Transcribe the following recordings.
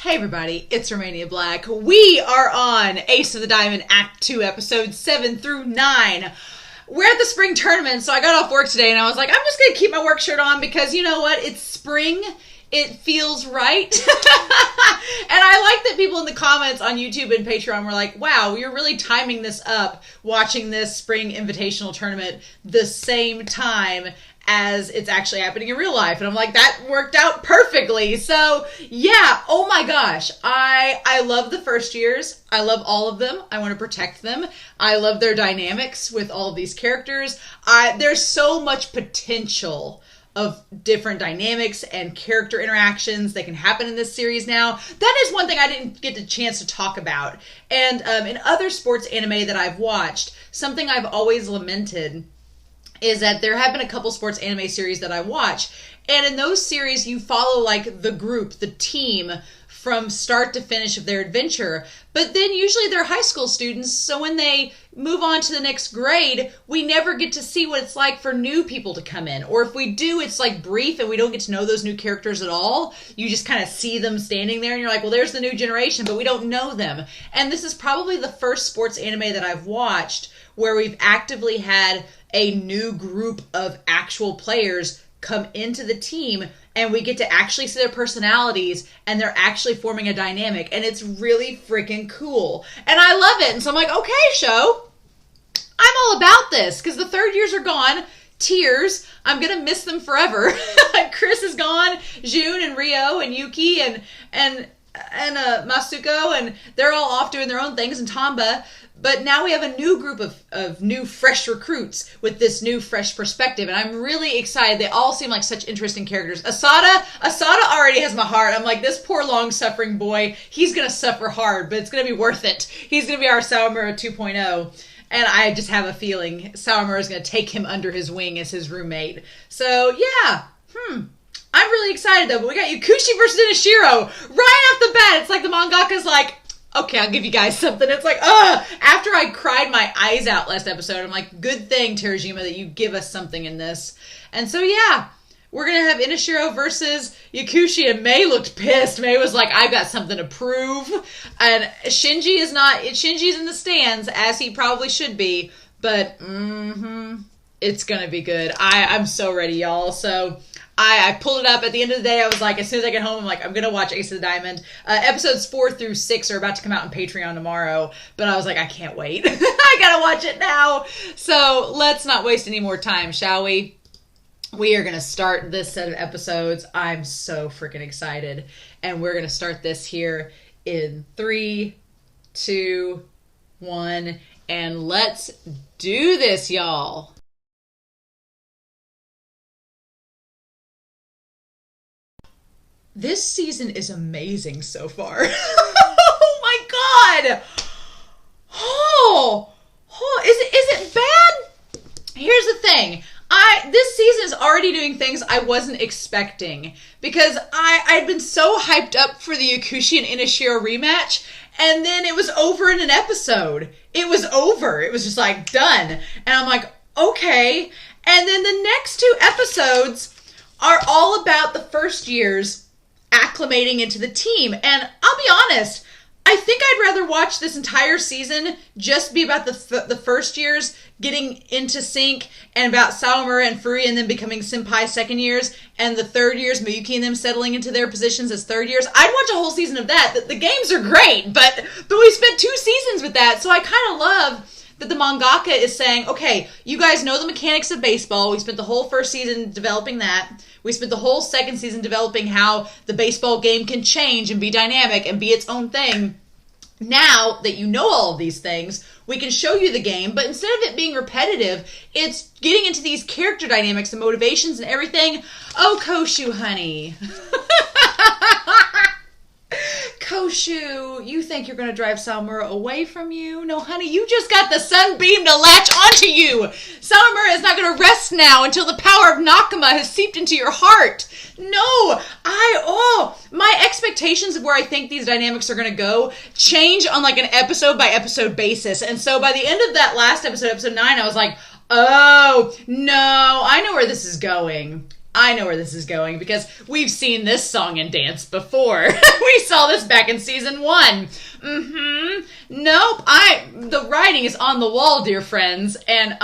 Hey everybody, it's Romania Black. We are on Ace of the Diamond Act 2 episodes 7 through 9. We're at the spring tournament, so I got off work today and I was like, I'm just going to keep my work shirt on because you know what? It's spring. It feels right. And I like that people in the comments on YouTube and Patreon were like, wow, you're really timing this up, watching this spring invitational tournament the same time as it's actually happening in real life. And I'm like, that worked out perfectly. So yeah, oh my gosh. I love the first years. I love all of them. I want to protect them. I love their dynamics with all of these characters. There's so much potential of different dynamics and character interactions that can happen in this series now. That is one thing I didn't get the chance to talk about. And in other sports anime that I've watched, something I've always lamented is that there have been a couple sports anime series that I watch, and in those series you follow like the group, the team, from start to finish of their adventure. But then usually they're high school students, so when they move on to the next grade, we never get to see what it's like for new people to come in. Or if we do, it's like brief and we don't get to know those new characters at all. You just kind of see them standing there and you're like, well, there's the new generation, but we don't know them. And this is probably the first sports anime that I've watched where we've actively had a new group of actual players come into the team and we get to actually see their personalities and they're actually forming a dynamic, and it's really freaking cool. And I love it. And so I'm like, okay, show, I'm all about this because the third years are gone. Tears. I'm going to miss them forever. Chris is gone. Jun and Rio and Yuki and Masuko, and they're all off doing their own things, and Tamba. But now we have a new group of new fresh recruits with this new fresh perspective, and I'm really excited. They all seem like such interesting characters. Asada already has my heart. I'm like, this poor long-suffering boy, he's going to suffer hard, but it's going to be worth it. He's going to be our Sawamura 2.0. And I just have a feeling Sawamura is going to take him under his wing as his roommate. So, yeah. I'm really excited, though. But we got Yakushi versus Inashiro. Right off the bat, it's like the mangaka's like, okay, I'll give you guys something. It's like, after I cried my eyes out last episode, I'm like, good thing, Terajima, that you give us something in this. And so, yeah, we're going to have Inashiro versus Yakushi, and Mei looked pissed. Mei was like, I got something to prove. And Shinji's in the stands, as he probably should be, but, it's going to be good. I'm so ready, y'all. So I pulled it up at the end of the day. I was like, as soon as I get home, I'm like, I'm going to watch Ace of the Diamond. Episodes 4 through 6 are about to come out on Patreon tomorrow. But I was like, I can't wait. I got to watch it now. So let's not waste any more time, shall we? We are going to start this set of episodes. I'm so freaking excited. And we're going to start this here in 3, 2, 1. And let's do this, y'all. This season is amazing so far. Oh my god! Oh, is it bad? Here's the thing. This season is already doing things I wasn't expecting because I'd been so hyped up for the Yakushi and Inashiro rematch, and then it was over in an episode. It was over. It was just like done. And I'm like, okay. And then the next 2 episodes are all about the first years acclimating into the team. And I'll be honest, I think I'd rather watch this entire season just be about the first years getting into sync and about Sawamura and Furuya and them becoming senpai second years, and the third years, Miyuki and them settling into their positions as third years. I'd watch a whole season of that. The games are great, but we spent 2 seasons with that, so I kind of love that the mangaka is saying, okay, you guys know the mechanics of baseball. We spent the whole first season developing that. We spent the whole second season developing how the baseball game can change and be dynamic and be its own thing. Now that you know all of these things, we can show you the game, but instead of it being repetitive, it's getting into these character dynamics and motivations and everything. Oh, Koshu, honey. Koshu, you think you're going to drive Sawamura away from you? No, honey, you just got the sunbeam to latch onto you. Sawamura is not going to rest now until the power of Nakama has seeped into your heart. No, my expectations of where I think these dynamics are going to go change on like an episode by episode basis. And so by the end of that last episode, episode 9, I was like, oh, no, I know where this is going. I know where this is going because we've seen this song and dance before. We saw this back in season 1. Nope. The writing is on the wall, dear friends, and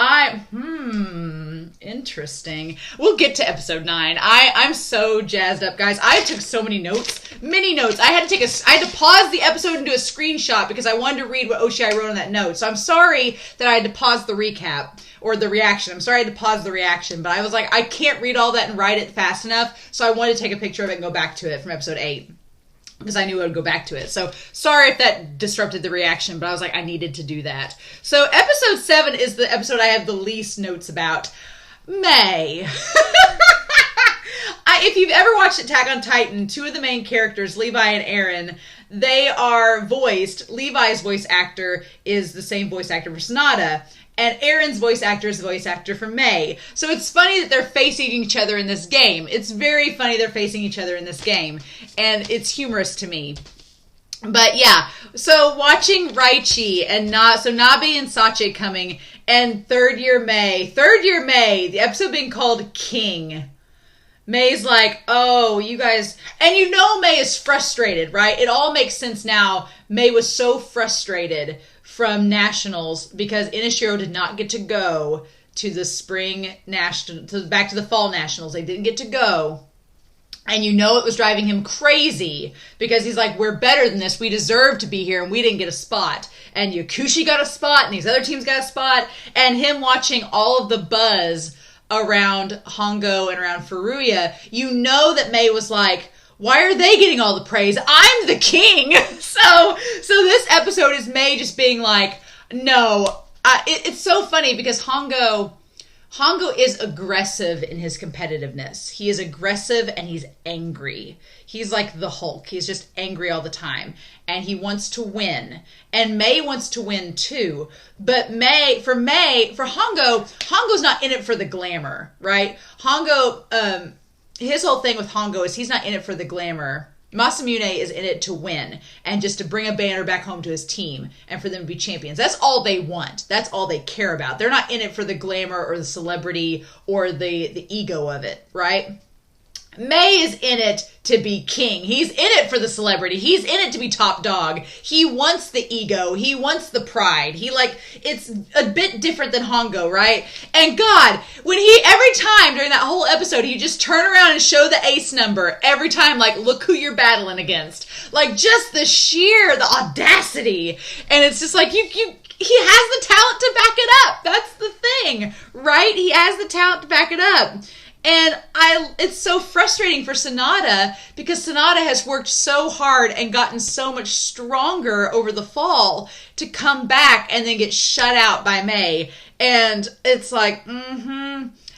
interesting. We'll get to episode 9. I'm so jazzed up, guys. I took so many notes, I had to pause the episode and do a screenshot because I wanted to read what Oshii wrote on that note. So I'm sorry that I had to pause the recap or the reaction. I'm sorry I had to pause the reaction, but I was like, I can't read all that and write it fast enough. So I wanted to take a picture of it and go back to it from episode 8. Because I knew I would go back to it. So, sorry if that disrupted the reaction, but I was like, I needed to do that. So, episode 7 is the episode I have the least notes about. Mei. If you've ever watched Attack on Titan, 2 of the main characters, Levi and Eren, they are voiced. Levi's voice actor is the same voice actor for Sanada. And Eren's voice actor is the voice actor for Mei. So it's funny that they're facing each other in this game. It's very funny they're facing each other in this game. And it's humorous to me. But yeah, so watching Raichi and Nabe and Sache coming, and third year Mei, the episode being called King. Mei's like, oh, you guys, and you know Mei is frustrated, right? It all makes sense now. Mei was so frustrated from nationals because Inashiro did not get to go to the spring national, back to the fall nationals. They didn't get to go. And you know it was driving him crazy because he's like, we're better than this. We deserve to be here and we didn't get a spot. And Yakushi got a spot and these other teams got a spot. And him watching all of the buzz around Hongo and around Furuya, you know that Mei was like, why are they getting all the praise? I'm the king. So this episode is Mei just being like, no. It's so funny because Hongo is aggressive in his competitiveness. He is aggressive and he's angry. He's like the Hulk. He's just angry all the time. And he wants to win. And Mei wants to win too. But Hongo's not in it for the glamour, right? Hongo, his whole thing with Hongo is he's not in it for the glamour. Masamune is in it to win and just to bring a banner back home to his team and for them to be champions. That's all they want. That's all they care about. They're not in it for the glamour or the celebrity or the ego of it, right? Mei is in it to be king. He's in it for the celebrity. He's in it to be top dog. He wants the ego. He wants the pride. It's a bit different than Hongo, right? And God, when every time during that whole episode, he just turn around and show the ace number every time, like, look who you're battling against. Like, just the audacity. And it's just like, he has the talent to back it up. That's the thing, right? He has the talent to back it up. And it's so frustrating for Sanada because Sanada has worked so hard and gotten so much stronger over the fall to come back and then get shut out by Mei. And it's like,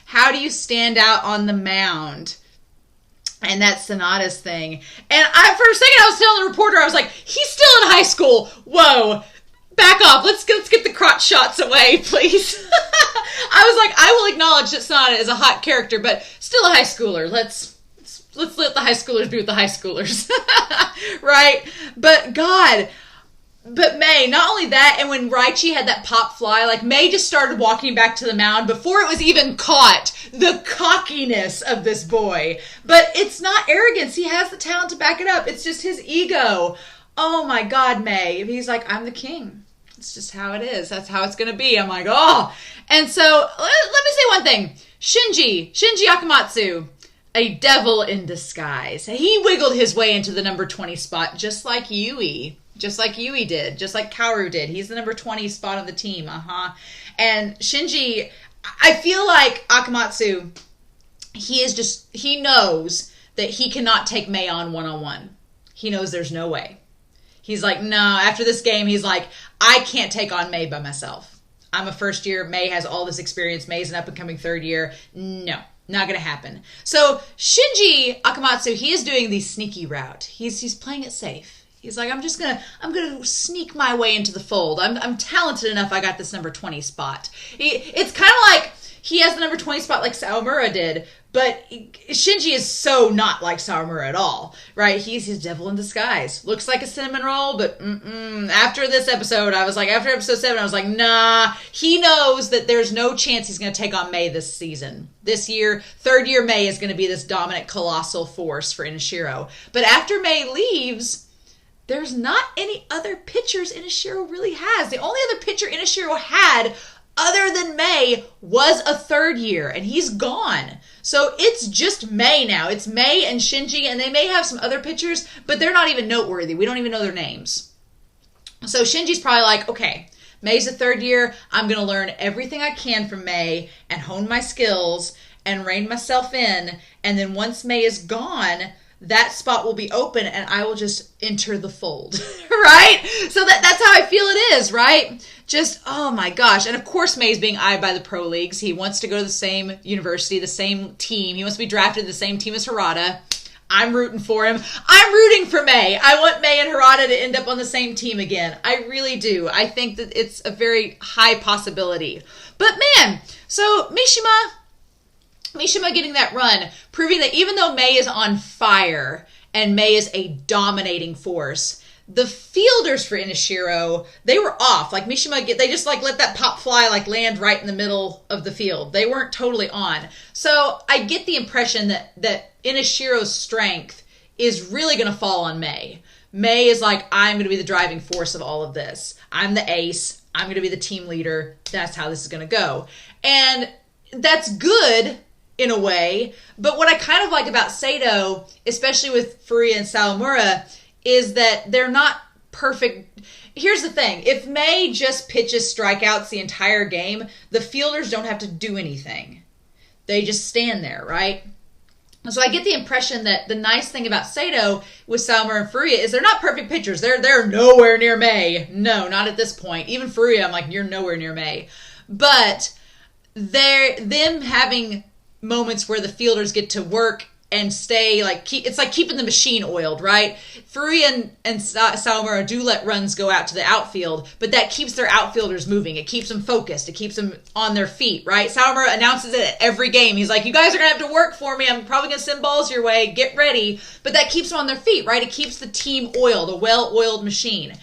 how do you stand out on the mound? And that's Sanada's thing. And for a second I was telling the reporter, I was like, he's still in high school. Whoa. Back off. Let's get the crotch shots away, please. I was like, I will acknowledge that Sanada is a hot character, but still a high schooler. Let's let the high schoolers be with the high schoolers. Right? But Mei, not only that, and when Raichi had that pop fly, like Mei just started walking back to the mound before it was even caught. The cockiness of this boy. But it's not arrogance. He has the talent to back it up. It's just his ego. Oh my God, Mei. He's like, I'm the king. It's just how it is. That's how it's going to be. I'm like, oh. And so, let me say one thing. Shinji Akamatsu, a devil in disguise. He wiggled his way into the number 20 spot just like Yui. Just like Yui did. Just like Kaoru did. He's the number 20 spot on the team. And Shinji, I feel like Akamatsu, he knows that he cannot take Mei on one-on-one. He knows there's no way. He's like, no, after this game, he's like, I can't take on Mei by myself. I'm a first year. Mei has all this experience. Mei's an up-and-coming third year. No, not going to happen. So Shinji Akamatsu, he is doing the sneaky route. He's playing it safe. He's like, I'm going to sneak my way into the fold. I'm talented enough. I got this number 20 spot. It's kind of like, he has the number 20 spot like Sawamura did, but Shinji is so not like Sawamura at all, right? He's his devil in disguise. Looks like a cinnamon roll, but after this episode, after episode 7, I was like, nah. He knows that there's no chance he's going to take on Mei this season. This year, third year Mei is going to be this dominant, colossal force for Inashiro. But after Mei leaves, there's not any other pitchers Inashiro really has. The only other pitcher Inashiro had other than Mei was a third year, and he's gone. So it's just Mei now. It's Mei and Shinji, and they may have some other pitchers, but they're not even noteworthy. We don't even know their names. So Shinji's probably like, okay, Mei's a third year. I'm going to learn everything I can from Mei and hone my skills and rein myself in. And then once Mei is gone, that spot will be open and I will just enter the fold, right? So that's how I feel it is, right? Just, oh my gosh. And of course, Mei's being eyed by the pro leagues. He wants to go to the same university, the same team. He wants to be drafted to the same team as Harada. I'm rooting for him. I'm rooting for Mei. I want Mei and Harada to end up on the same team again. I really do. I think that it's a very high possibility. But man, so Mishima getting that run, proving that even though Mei is on fire and Mei is a dominating force, the fielders for Inashiro, they were off. Like Mishima, they just like let that pop fly like land right in the middle of the field. They weren't totally on. So I get the impression that Inashiro's strength is really going to fall on Mei. Mei is like, I'm going to be the driving force of all of this. I'm the ace. I'm going to be the team leader. That's how this is going to go. And that's good in a way, but what I kind of like about Seido, especially with Furuya and Sawamura, is that they're not perfect. Here's the thing. If Mei just pitches strikeouts the entire game, the fielders don't have to do anything. They just stand there, right? So I get the impression that the nice thing about Seido with Sawamura and Furuya is they're not perfect pitchers. They're nowhere near Mei. No, not at this point. Even Furuya, I'm like, you're nowhere near Mei. But them having moments where the fielders get to work and stay it's like keeping the machine oiled, right? Furuya and Sawamura do let runs go out to the outfield, but that keeps their outfielders moving. It keeps them focused. It keeps them on their feet, right? Sawamura announces it at every game. He's like, you guys are going to have to work for me. I'm probably going to send balls your way. Get ready. But that keeps them on their feet, right? It keeps the team oiled, a well-oiled machine.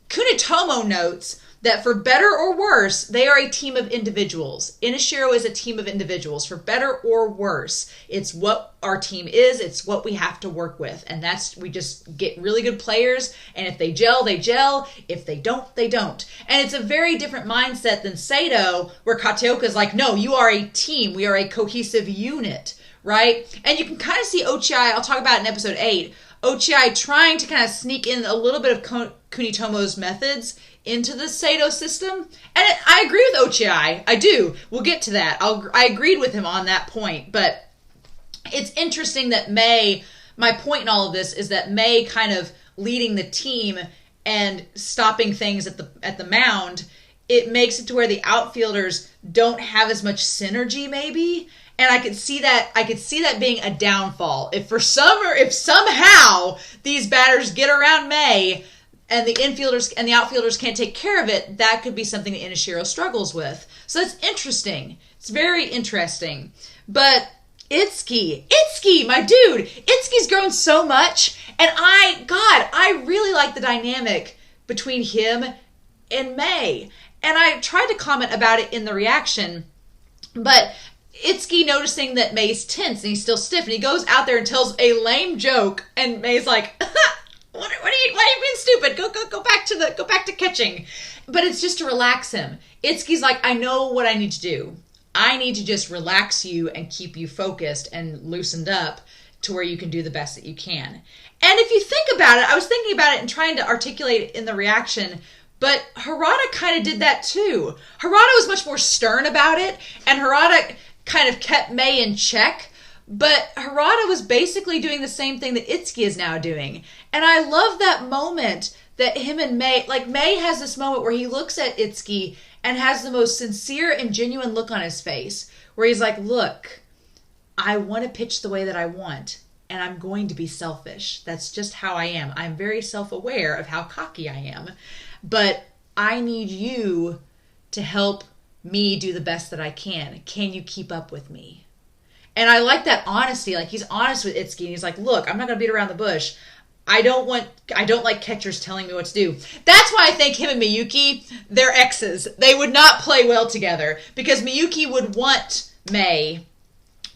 Kunitomo notes that for better or worse, they are a team of individuals. Inashiro is a team of individuals. For better or worse, it's what our team is. It's what we have to work with. And we just get really good players. And if they gel, they gel. If they don't, they don't. And it's a very different mindset than Seido, where Kateoka is like, no, you are a team. We are a cohesive unit, right? And you can kind of see Ochiai, I'll talk about it in episode 8, Ochiai trying to kind of sneak in a little bit of Kunitomo's methods into the Seido system. And I agree with Ochiai. I do. We'll get to that. I agreed with him on that point. But it's interesting that Mei, my point in all of this is that Mei kind of leading the team and stopping things at the mound, it makes it to where the outfielders don't have as much synergy maybe. And I could see that being a downfall. If somehow these batters get around Mei and the infielders and the outfielders can't take care of it, that could be something that Inashiro struggles with. So it's interesting. It's very interesting. But Itsuki, my dude, Itsuki's grown so much. And I really like the dynamic between him and Mei. And I tried to comment about it in the reaction, but Itsuki noticing that Mei's tense and he's still stiff, and he goes out there and tells a lame joke, and Mei's like, why are you being stupid? Go back to catching. But it's just to relax him. Itsuki's like, I know what I need to do. I need to just relax you and keep you focused and loosened up to where you can do the best that you can. And if you think about it, I was thinking about it and trying to articulate it in the reaction, but Harada kind of did that too. Harada was much more stern about it, and Harada kind of kept Mei in check, but Harada was basically doing the same thing that Itsuki is now doing. And I love that moment that him and Mei, like Mei has this moment where he looks at Itsuki and has the most sincere and genuine look on his face, where he's like, look, I want to pitch the way that I want, and I'm going to be selfish. That's just how I am. I'm very self-aware of how cocky I am, but I need you to help me do the best that I can. Can you keep up with me? And I like that honesty. Like, he's honest with Itsuki, and he's like, look, I'm not going to beat around the bush. I don't like catchers telling me what to do. That's why I think him and Miyuki, they're exes. They would not play well together, because Miyuki would want Mei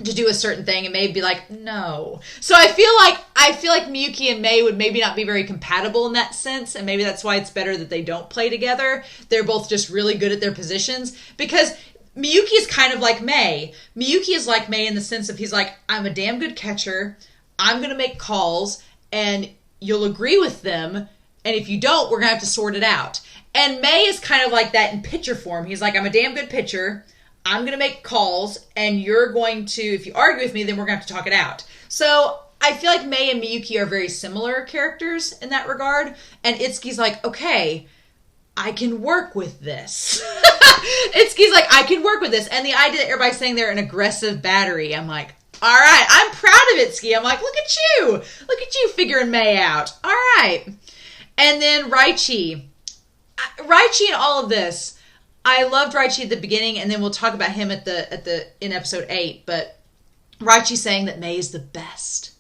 to do a certain thing and Mei would be like, no. So I feel like Miyuki and Mei would maybe not be very compatible in that sense, and maybe that's why it's better that they don't play together. They're both just really good at their positions, because Miyuki is kind of like Mei. Miyuki is like Mei in the sense of, he's like, I'm a damn good catcher. I'm going to make calls, and you'll agree with them. And if you don't, we're going to have to sort it out. And Mei is kind of like that in pitcher form. He's like, I'm a damn good pitcher. I'm going to make calls, and you're going to, if you argue with me, then we're going to have to talk it out. So I feel like Mei and Miyuki are very similar characters in that regard. And Itsuki's like, okay, I can work with this. Itsuki's like, I can work with this. And the idea that everybody's saying they're an aggressive battery, I'm like, all right, I'm proud of Itsuki. I'm like, look at you. Look at you figuring Mei out. All right. And then Raichi. Raichi in all of this, I loved Raichi at the beginning, and then we'll talk about him in episode 8. But Raichi saying that Mei is the best,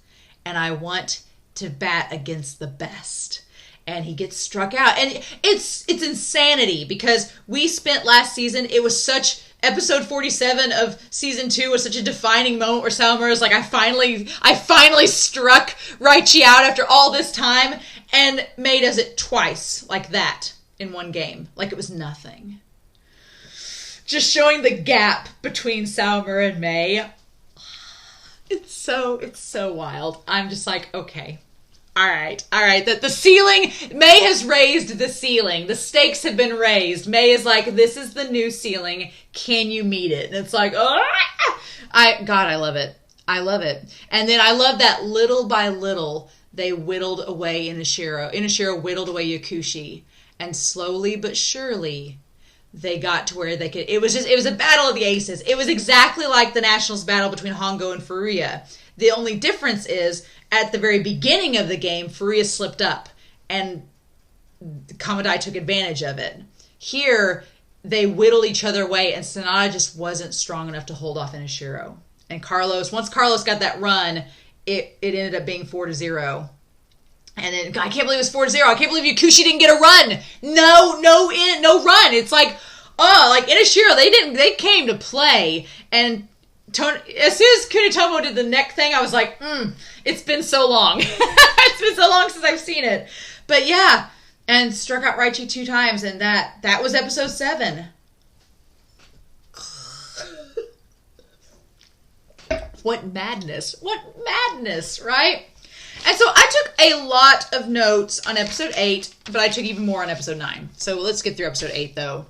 and I want to bat against the best. And he gets struck out, and it's insanity, because we spent last season, it was such, episode 47 of season 2 was such a defining moment where Sawamura was like, I finally struck Raichi out after all this time, and Mei does it twice like that in one game, like it was nothing. Just showing the gap between Sawamura and Mei. It's so wild. I'm just like, okay. All right. The ceiling, Mei has raised the ceiling. The stakes have been raised. Mei is like, this is the new ceiling. Can you meet it? And it's like, I love it. I love it. And then I love that little by little, they whittled away Inashiro. Inashiro whittled away Yakushi. And slowly but surely, they got to where they could. It was a battle of the aces. It was exactly like the Nationals battle between Hongo and Furuya. The only difference is, at the very beginning of the game, Furuya slipped up, and Kamadai took advantage of it. Here, they whittled each other away, and Sanada just wasn't strong enough to hold off Inashiro. And once Carlos got that run, it ended up being 4-0. And then, I can't believe it was 4-0. I can't believe Yakushi didn't get a run. No run. It's like, like Inashiro, they came to play. And as soon as Kunitomo did the neck thing, I was like, it's been so long. It's been so long since I've seen it. But yeah, and struck out Raichi 2 times, and that was episode 7. What madness, right? And so I took a lot of notes on episode 8, but I took even more on episode 9. So let's get through episode 8, though.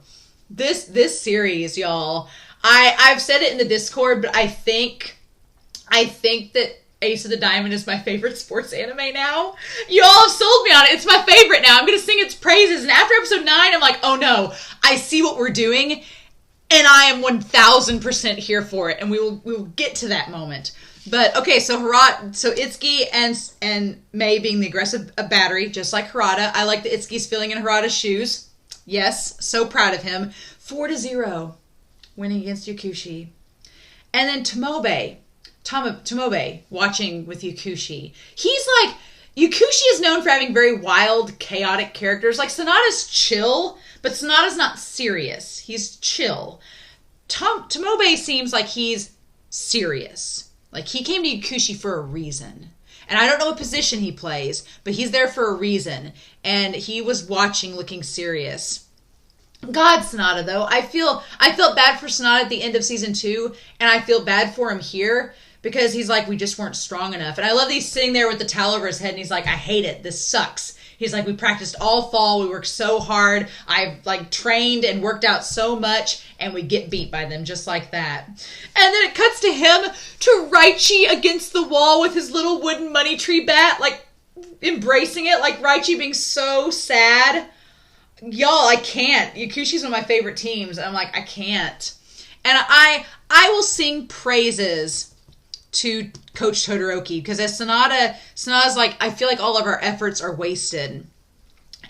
This series, y'all, I've said it in the Discord, but I think that Ace of the Diamond is my favorite sports anime now. You all have sold me on it. It's my favorite now. I'm going to sing its praises. And after episode 9, I'm like, oh no, I see what we're doing, and I am 1000% here for it. And we will get to that moment. But okay, so Itsuki and Mei being the aggressive battery, just like Harada. I like that Itsuki's filling in Harada's shoes. Yes, so proud of him. 4-0, winning against Yakushi. And then Tomobe watching with Yakushi. He's like, Yakushi is known for having very wild, chaotic characters. Like, Sanada's chill, but Sanada's not serious. He's chill. Tomobe seems like he's serious. Like, he came to Yakushi for a reason. And I don't know what position he plays, but he's there for a reason. And he was watching, looking serious. God, Sanada, though. I felt bad for Sanada at the end of season 2, and I feel bad for him here, because he's like, we just weren't strong enough. And I love that he's sitting there with the towel over his head, and he's like, I hate it. This sucks. He's like, we practiced all fall. We worked so hard. I've trained and worked out so much, and we get beat by them just like that. And then it cuts to him to Raichi against the wall with his little wooden money tree bat, embracing it, Raichi being so sad. Y'all, I can't. Yakushi's one of my favorite teams. I'm like, I can't. And I will sing praises to Coach Todoroki, because as Sanada's like, I feel like all of our efforts are wasted.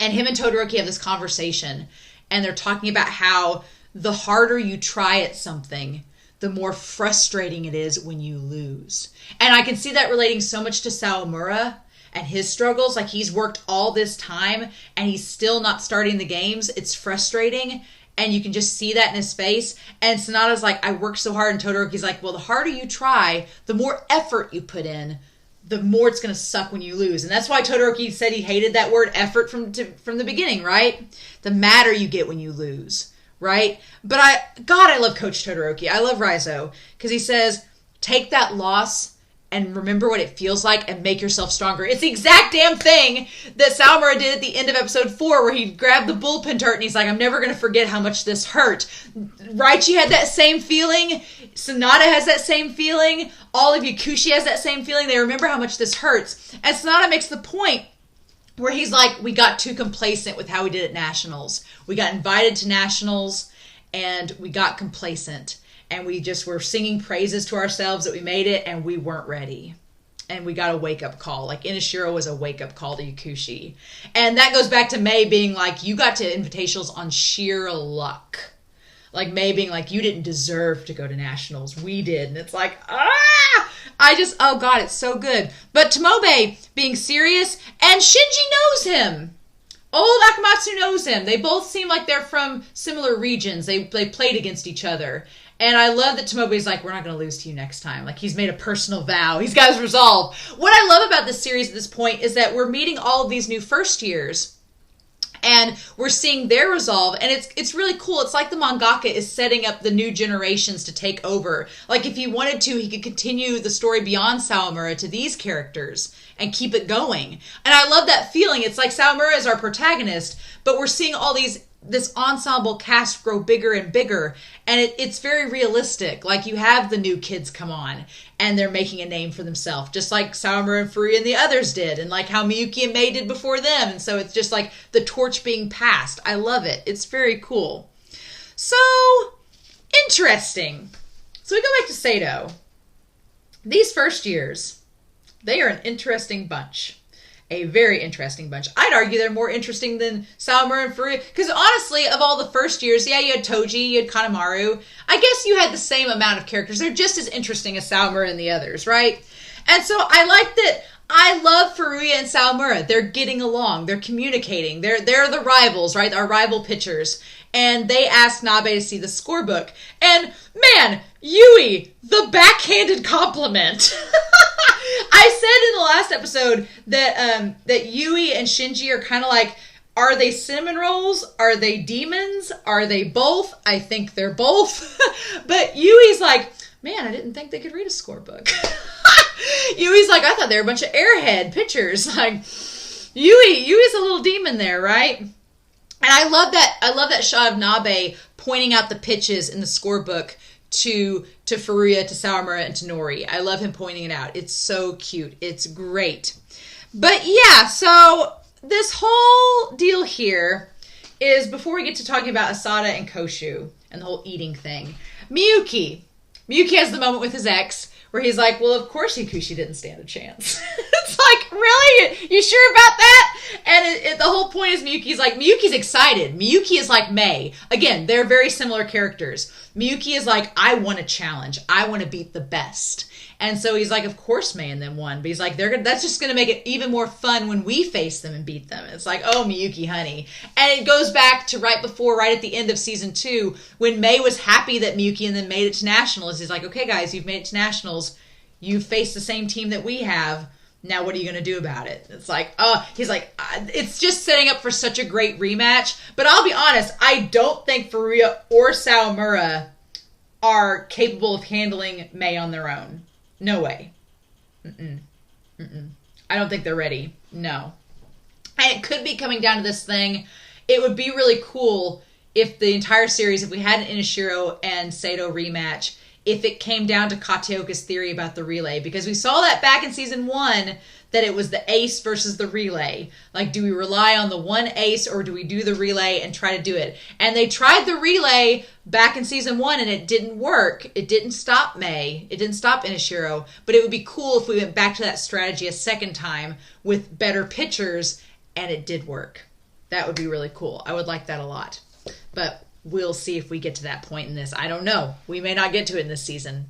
And him and Todoroki have this conversation, and they're talking about how the harder you try at something, the more frustrating it is when you lose. And I can see that relating so much to Sawamura and his struggles. Like, he's worked all this time and he's still not starting the games. It's frustrating. And you can just see that in his face. And Sanada's like, I worked so hard. And Todoroki's like, well, the harder you try, the more effort you put in, the more it's going to suck when you lose. And that's why Todoroki said he hated that word effort from the beginning, right? The madder you get when you lose, right? But I love Coach Todoroki. I love Raizo, because he says, take that loss and remember what it feels like and make yourself stronger. It's the exact damn thing that Sawamura did at the end of episode 4, where he grabbed the bullpen dart and he's like, I'm never going to forget how much this hurt. Raichi had that same feeling. Sanada has that same feeling. All of Yakushi has that same feeling. They remember how much this hurts. And Sanada makes the point where he's like, we got too complacent with how we did at Nationals. We got invited to Nationals and we got complacent. And we just were singing praises to ourselves that we made it, and we weren't ready. And we got a wake-up call. Like, Inashiro was a wake-up call to Yakushi. And that goes back to Mei being like, you got to invitationals on sheer luck. Like, Mei being like, you didn't deserve to go to Nationals. We did. And it's like, oh God, it's so good. But Tomobe being serious, and Shinji knows him. Old Akamatsu knows him. They both seem like they're from similar regions. They played against each other. And I love that Tomobe's like, we're not going to lose to you next time. Like, he's made a personal vow. He's got his resolve. What I love about this series at this point is that we're meeting all of these new first years. And we're seeing their resolve. And it's really cool. It's like the mangaka is setting up the new generations to take over. Like, if he wanted to, he could continue the story beyond Sawamura to these characters and keep it going. And I love that feeling. It's like Sawamura is our protagonist, but we're seeing all this ensemble cast grow bigger and bigger, and it's very realistic. Like, you have the new kids come on, and they're making a name for themselves, just like Sawamura and Furuya and the others did, and like how Miyuki and Mei did before them. And so it's just like the torch being passed. I love it. It's very cool. So, interesting. So we go back to Seido. These first years, they are an interesting bunch. A very interesting bunch. I'd argue they're more interesting than Sawamura and Furuya. Because honestly, of all the first years, yeah, you had Toji, you had Kanemaru. I guess you had the same amount of characters. They're just as interesting as Sawamura and the others, right? And so I like that. I love Furuya and Sawamura. They're getting along. They're communicating. They're the rivals, right? Our rival pitchers. And they asked Nabe to see the scorebook. And man, Yui, the backhanded compliment. I said in the last episode that Yui and Shinji are kind of like, are they cinnamon rolls? Are they demons? Are they both? I think they're both. But Yui's like, man, I didn't think they could read a scorebook. Yui's like, I thought they were a bunch of airhead pitchers. Like, Yui's a little demon there, right? And I love that shot of Nabe pointing out the pitches in the scorebook to Furuya, to Sawamura, and to Nori. I love him pointing it out. It's so cute. It's great. But yeah, so this whole deal here is, before we get to talking about Asada and Koshu and the whole eating thing, Miyuki has the moment with his ex where he's like, well, of course Yakushi didn't stand a chance. It's like, really? You sure about that? And the whole point is Miyuki's excited. Miyuki is like Mei. Again, they're very similar characters. Miyuki is like, I want a challenge. I want to beat the best. And so he's like, of course Mei and them won. But he's like, that's just going to make it even more fun when we face them and beat them. It's like, oh, Miyuki, honey. And it goes back to right at the end of season 2, when Mei was happy that Miyuki and them made it to Nationals. He's like, okay, guys, you've made it to Nationals. You face the same team that we have. Now what are you going to do about it? It's like, he's like, it's just setting up for such a great rematch. But I'll be honest, I don't think Furuya or Sawamura are capable of handling Mei on their own. No way. I don't think they're ready. No. And it could be coming down to this thing. It would be really cool if the entire series, if we had an Inashiro and Seido rematch, if it came down to Kateoka's theory about the relay. Because we saw that back in season 1, that it was the ace versus the relay. Like, do we rely on the one ace, or do we do the relay and try to do it? And they tried the relay back in season 1, and it didn't work. It didn't stop Mei. It didn't stop Inashiro. But it would be cool if we went back to that strategy a second time with better pitchers, and it did work. That would be really cool. I would like that a lot. But We'll see if we get to that point in this. I don't know. We may not get to it in this season.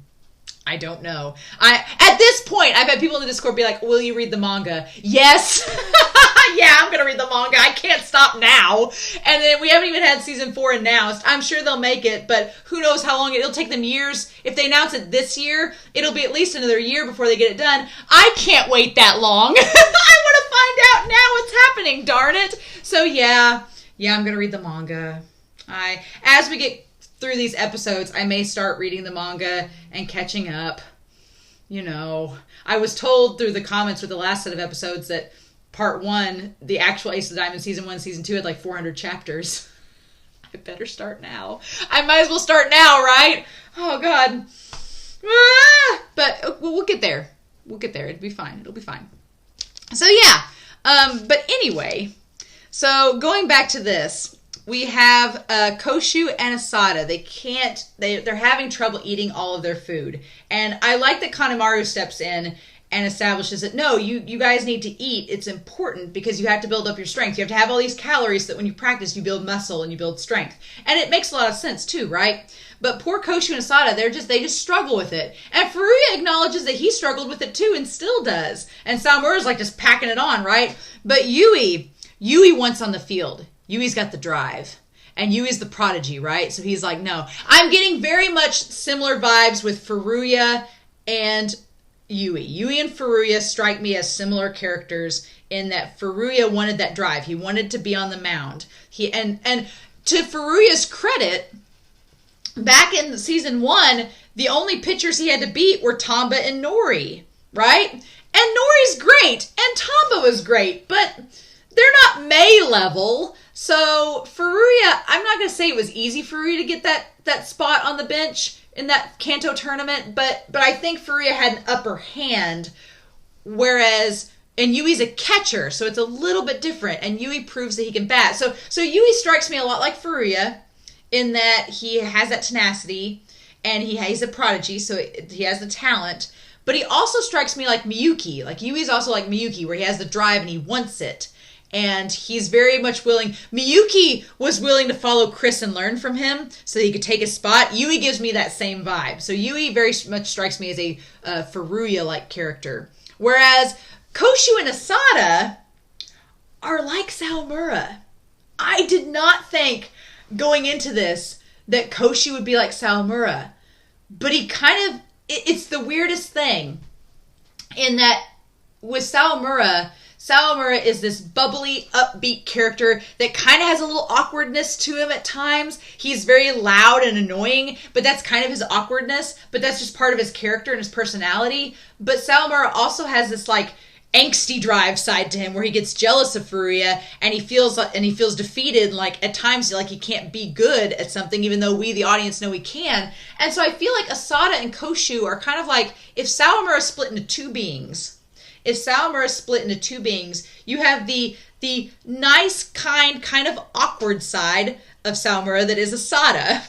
I don't know. At this point, I've had people in the Discord be like, will you read the manga? Yes. Yeah, I'm going to read the manga. I can't stop now. And then we haven't even had season 4 announced. I'm sure they'll make it, but who knows how long it'll take them years. If they announce it this year, it'll be at least another year before they get it done. I can't wait that long. I want to find out now what's happening, darn it. So yeah, I'm going to read the manga. As we get through these episodes, I may start reading the manga and catching up. You know, I was told through the comments with the last set of episodes that part 1, the actual Ace of the Diamond season 1, season 2 had like 400 chapters. I better start now. I might as well start now, right? Oh, God. But we'll get there. We'll get there. It'll be fine. It'll be fine. So, yeah. But anyway, so going back to this, we have Koshu and Asada. They're having trouble eating all of their food. And I like that Kanemaru steps in and establishes that, no, you guys need to eat. It's important because you have to build up your strength. You have to have all these calories so that when you practice, you build muscle and you build strength. And it makes a lot of sense too, right? But poor Koshu and Asada, they just struggle with it. And Furuya acknowledges that he struggled with it too and still does. And Sawamura's like just packing it on, right? But Yui wants on the field. Yui's got the drive. And Yui's the prodigy, right? So he's like, no. I'm getting very much similar vibes with Furuya and Yui. Yui and Furuya strike me as similar characters in that Furuya wanted that drive. He wanted to be on the mound. And to Furuya's credit, back in season 1, the only pitchers he had to beat were Tamba and Nori, right? And Nori's great, and Tamba was great, but they're not Mei level. So Furuya, I'm not going to say it was easy for Furuya to get that spot on the bench in that Kanto tournament, but I think Furuya had an upper hand, whereas, and Yui's a catcher, so it's a little bit different, and Yui proves that he can bat. So Yui strikes me a lot like Furuya in that he has that tenacity, and he's a prodigy, so he has the talent, but he also strikes me like Miyuki. Like Yui's also like Miyuki, where he has the drive and he wants it. And he's very much willing. Miyuki was willing to follow Chris and learn from him so that he could take his spot. Yui gives me that same vibe. So Yui very much strikes me as a Furuya-like character. Whereas Koshu and Asada are like Sawamura. I did not think going into this that Koshu would be like Sawamura. But he kind of... It's the weirdest thing in that with Sawamura is this bubbly, upbeat character that kind of has a little awkwardness to him at times. He's very loud and annoying, but that's kind of his awkwardness. But that's just part of his character and his personality. But Sawamura also has this like angsty drive side to him where he gets jealous of Furuya and he feels defeated. Like at times, like he can't be good at something, even though we, the audience, know he can. And so I feel like Asada and Koshu are kind of like if Sawamura split into two beings. If Sawamura is split into two beings, you have the nice, kind of awkward side of Sawamura that is Asada.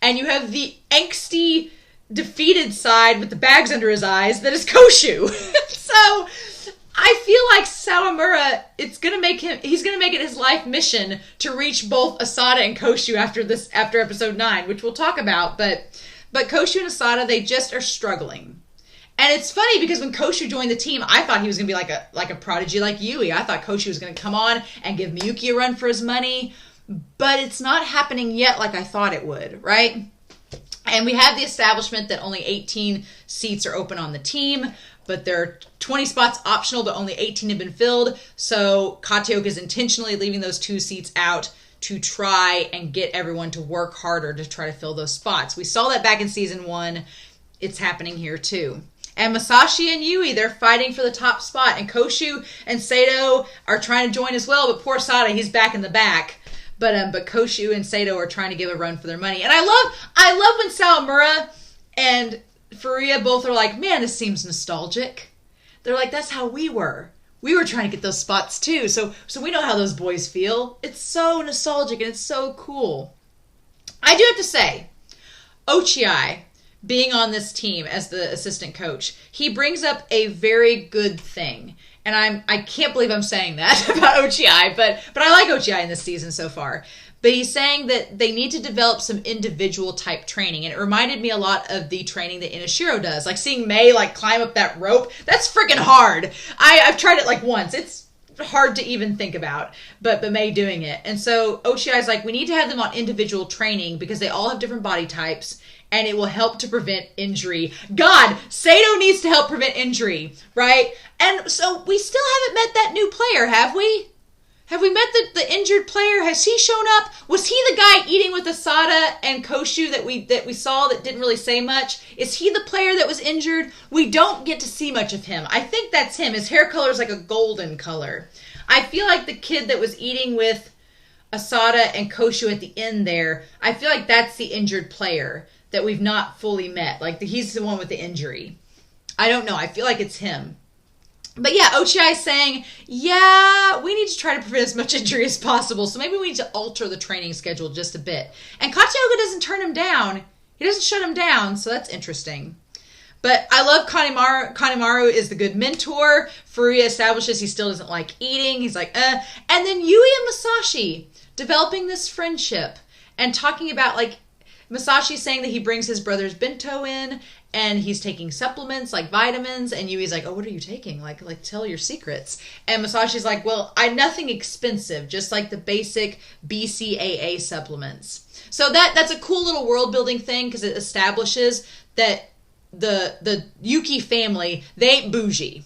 And you have the angsty, defeated side with the bags under his eyes that is Koshu. So I feel like Sawamura, he's going to make it his life mission to reach both Asada and Koshu after episode 9, which we'll talk about. But Koshu and Asada, they just are struggling. And it's funny because when Koshu joined the team, I thought he was going to be like a prodigy like Yui. I thought Koshu was going to come on and give Miyuki a run for his money. But it's not happening yet like I thought it would, right? And we have the establishment that only 18 seats are open on the team. But there are 20 spots optional, but only 18 have been filled. So Kateoka is intentionally leaving those 2 seats out to try and get everyone to work harder to try to fill those spots. We saw that back in season 1. It's happening here too. And Masashi and Yui, they're fighting for the top spot. And Koshu and Seido are trying to join as well. But poor Asada, he's back in the back. But Koshu and Seido are trying to give a run for their money. And I love when Sawamura and Furuya both are like, man, this seems nostalgic. They're like, that's how we were. We were trying to get those spots too. So we know how those boys feel. It's so nostalgic and it's so cool. I do have to say, Ochiai, being on this team as the assistant coach, he brings up a very good thing. And I can't believe I'm saying that about Ochiai, but I like Ochiai in this season so far. But he's saying that they need to develop some individual type training. And it reminded me a lot of the training that Inashiro does. Like seeing Mei like climb up that rope. That's freaking hard. I've tried it like once. It's hard to even think about. But Mei doing it. And so Ochiai's like, we need to have them on individual training because they all have different body types. And it will help to prevent injury. God, Seido needs to help prevent injury. Right? And so we still haven't met that new player, have we? Have we met the injured player? Has he shown up? Was he the guy eating with Asada and Koshu that we saw that didn't really say much? Is he the player that was injured? We don't get to see much of him. I think that's him. His hair color is like a golden color. I feel like the kid that was eating with Asada and Koshu at the end there, I feel like that's the injured player that we've not fully met. Like he's the one with the injury. I don't know. I feel like it's him. But yeah, Ochiai is saying, yeah, we need to try to prevent as much injury as possible. So maybe we need to alter the training schedule just a bit. And Kataoka doesn't turn him down. He doesn't shut him down. So that's interesting. But I love Kanemaru. Kanemaru is the good mentor. Furuya establishes he still doesn't like eating. He's like, And then Yui and Masashi developing this friendship and talking about like Masashi saying that he brings his brother's bento in and he's taking supplements like vitamins, and Yui's like, oh, what are you taking? Like tell your secrets. And Masashi's like, well, nothing expensive, just like the basic BCAA supplements. So that's a cool little world building thing because it establishes that the Yuki family, they ain't bougie.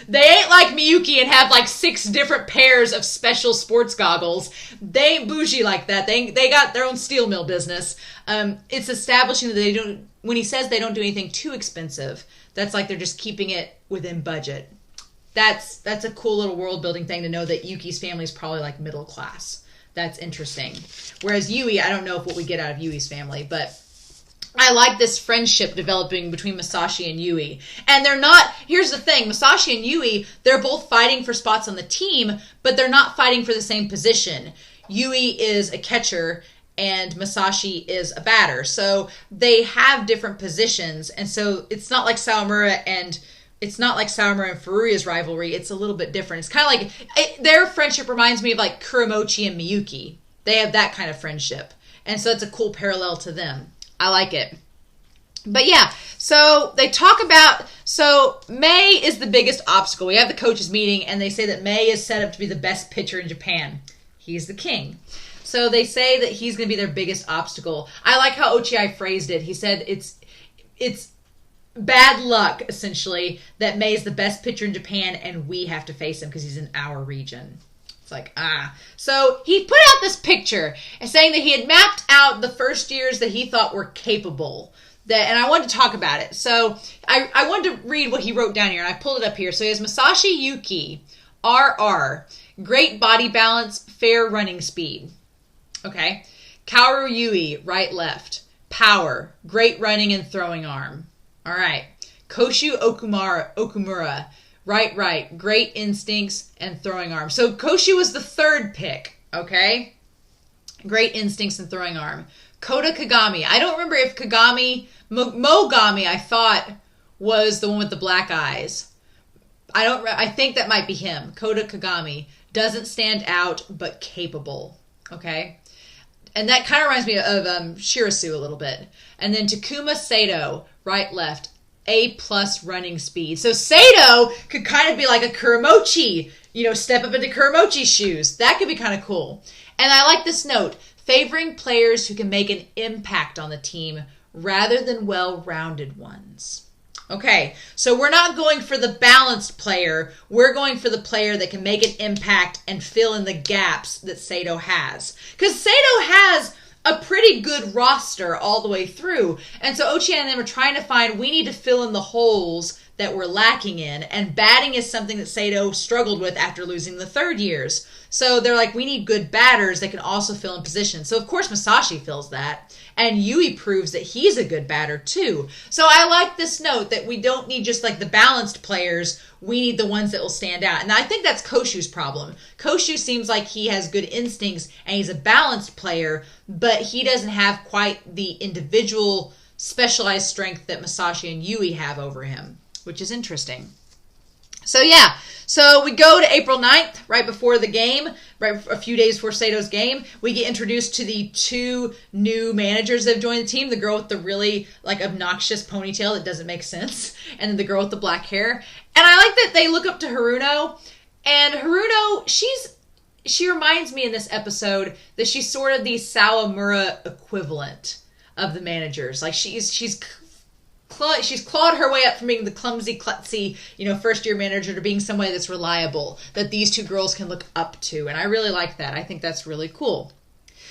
They ain't like Miyuki and have like 6 different pairs of special sports goggles. They ain't bougie like that. They got their own steel mill business. It's establishing that they don't, when he says they don't do anything too expensive, that's like they're just keeping it within budget. That's a cool little world building thing to know that Yuki's family is probably like middle class. That's interesting. Whereas Yui, I don't know what we get out of Yui's family, but I like this friendship developing between Masashi and Yui. And they're not, here's the thing, Masashi and Yui, they're both fighting for spots on the team, but they're not fighting for the same position. Yui is a catcher and Masashi is a batter. So they have different positions. And so it's not like Sawamura and Furuya's rivalry. It's a little bit different. It's kind of like, their friendship reminds me of like Kuromochi and Miyuki. They have that kind of friendship. And so it's a cool parallel to them. I like it. But yeah, so they talk about, so Mei is the biggest obstacle. We have the coaches meeting and they say that Mei is set up to be the best pitcher in Japan. He's the king. So they say that he's going to be their biggest obstacle. I like how Ochiai phrased it. He said it's bad luck, essentially, that Mei is the best pitcher in Japan and we have to face him because he's in our region. It's like, So he put out this picture and saying that he had mapped out the first years that he thought were capable. And I wanted to talk about it. So I wanted to read what he wrote down here, and I pulled it up here. So he has Masashi Yuki, RR, great body balance, fair running speed. Okay. Kaoru Yui, right, left. Power, great running and throwing arm. All right. Koshu Okumura, right, great instincts and throwing arm. So Koshu was the third pick, okay? Great instincts and throwing arm. Kota Kagami. I don't remember if Mogami, I thought, was the one with the black eyes. I think that might be him. Kota Kagami. Doesn't stand out, but capable, okay? And that kind of reminds me of Shirasu a little bit. And then Takuma Seido, right, left. A+ running speed. So Seido could kind of be like a Kuromochi, step up into Kuromochi's shoes. That could be kind of cool. And I like this note, favoring players who can make an impact on the team rather than well-rounded ones. Okay, so we're not going for the balanced player. We're going for the player that can make an impact and fill in the gaps that Seido has. Because Seido has a pretty good roster all the way through. And so Ochi and them are trying to find, we need to fill in the holes that we're lacking in. And batting is something that Seido struggled with after losing the third years. So they're like, we need good batters that can also fill in positions. So of course Masashi fills that. And Yui proves that he's a good batter too. So I like this note that we don't need just like the balanced players. We need the ones that will stand out. And I think that's Koshu's problem. Koshu seems like he has good instincts and he's a balanced player, but he doesn't have quite the individual specialized strength that Masashi and Yui have over him, which is interesting. So yeah, so we go to April 9th, right before the game, right a few days before Seido's game. We get introduced to the 2 new managers that have joined the team. The girl with the really obnoxious ponytail that doesn't make sense, and then the girl with the black hair. And I like that they look up to Haruno. And Haruno, she reminds me in this episode that she's sort of the Sawamura equivalent of the managers. Like she's clawed her way up from being the clumsy, klutzy, first year manager to being somebody that's reliable, that these 2 girls can look up to. And I really like that. I think that's really cool.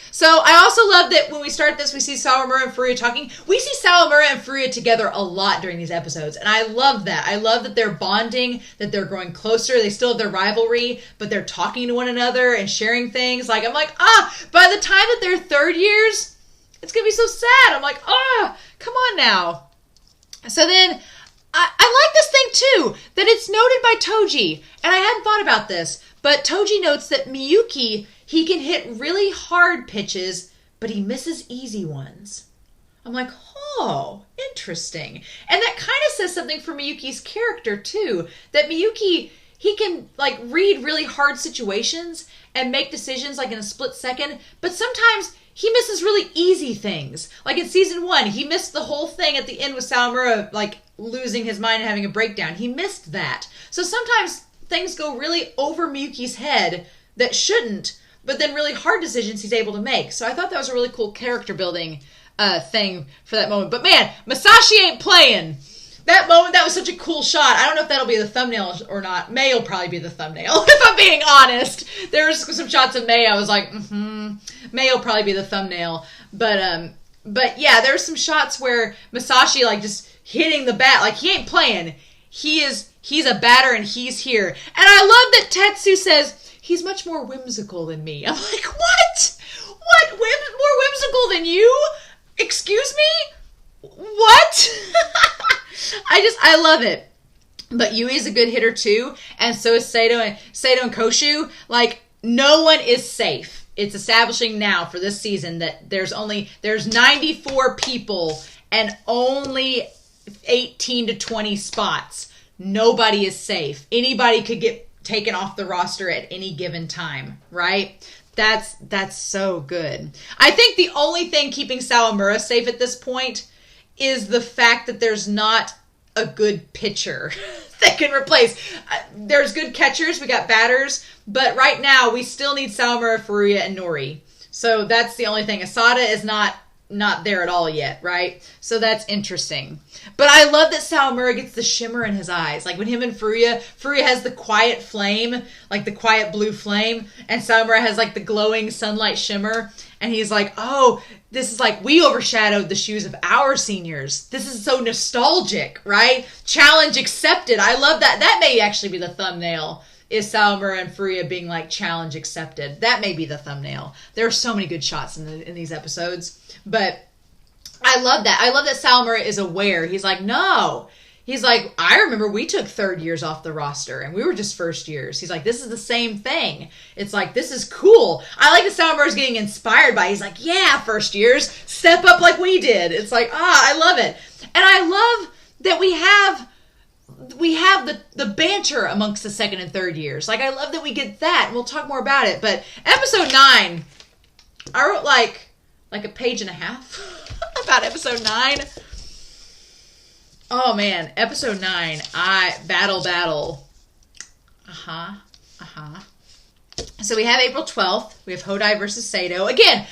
So I also love that when we start this, we see Sawamura and Furuya talking. We see Sawamura and Furuya together a lot during these episodes. And I love that. I love that they're bonding, that they're growing closer. They still have their rivalry, but they're talking to one another and sharing things. Like, I'm like, by the time that they're 3rd years, it's going to be so sad. I'm like, come on now. So then, I like this thing too, that it's noted by Toji, and I hadn't thought about this, but Toji notes that Miyuki, he can hit really hard pitches, but he misses easy ones. I'm like, oh, interesting. And that kind of says something for Miyuki's character too, that Miyuki, he can read really hard situations and make decisions in a split second, but sometimes he misses really easy things. Like in season 1, he missed the whole thing at the end with Sawamura, losing his mind and having a breakdown. He missed that. So sometimes things go really over Miyuki's head that shouldn't, but then really hard decisions he's able to make. So I thought that was a really cool character building thing for that moment. But man, Masashi ain't playing. That moment, that was such a cool shot. I don't know if that'll be the thumbnail or not. May will probably be the thumbnail, if I'm being honest. There's some shots of May, I was like, May will probably be the thumbnail. But yeah, there's some shots where Masashi, just hitting the bat, he ain't playing. He's a batter and he's here. And I love that Tetsu says, he's much more whimsical than me. I'm like, what? What? More whimsical than you? Excuse me? What? I love it. But Yui is a good hitter too, and so is Seido and Koshu. No one is safe. It's establishing now for this season that there's 94 people and only 18 to 20 spots. Nobody is safe. Anybody could get taken off the roster at any given time, right? That's so good. I think the only thing keeping Sawamura safe at this point is the fact that there's not a good pitcher that can replace. There's good catchers, we got batters, but right now we still need Sawamura, Furuya, and Nori. So that's the only thing. Asada is not there at all yet, right? So that's interesting. But I love that Sawamura gets the shimmer in his eyes. When him and Furuya has the quiet flame, the quiet blue flame, and Sawamura has the glowing sunlight shimmer. And he's like, oh, this is we overshadowed the shoes of our seniors. This is so nostalgic, right? Challenge accepted. I love that. That may actually be the thumbnail, is Sawamura and Furuya being challenge accepted. That may be the thumbnail. There are so many good shots in these episodes. But I love that. I love that Sawamura is aware. He's like, no. He's like, I remember we took 3rd years off the roster and we were just 1st years. He's like, this is the same thing. It's this is cool. I like that Sawamura's getting inspired by it. He's like, yeah, 1st years, step up like we did. It's I love it. And I love that we have the banter amongst the 2nd and 3rd years. I love that we get that. And we'll talk more about it. But episode 9, I wrote a page and a half about episode 9. Oh man, episode 9, battle. So we have April 12th. We have Hodai versus Seido. Again,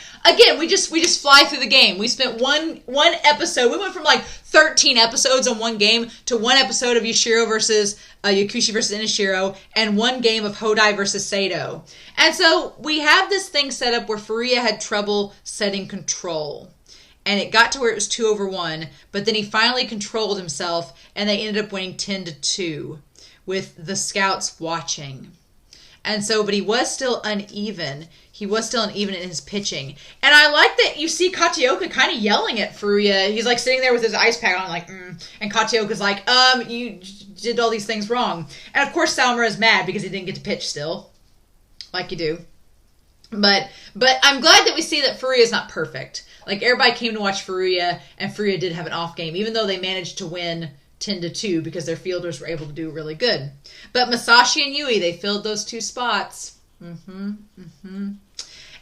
we just fly through the game. We spent one episode. We went from 13 episodes on one game to one episode of Yakushi versus Inashiro and one game of Hodai versus Seido. And so we have this thing set up where Furuya had trouble setting control. And it got to where it was 2-1, but then he finally controlled himself, and they ended up winning 10-2 with the scouts watching. And so, but he was still uneven. He was still uneven in his pitching. And I like that you see Katioka kind of yelling at Furuya. He's sitting there with his ice pack on, and Katioka's you did all these things wrong. And of course, Sawamura's mad because he didn't get to pitch still, like you do. But I'm glad that we see that Furuya is not perfect. Everybody came to watch Furuya, and Furuya did have an off game, even though they managed to win 10-2 because their fielders were able to do really good. But Masashi and Yui, they filled those 2 spots.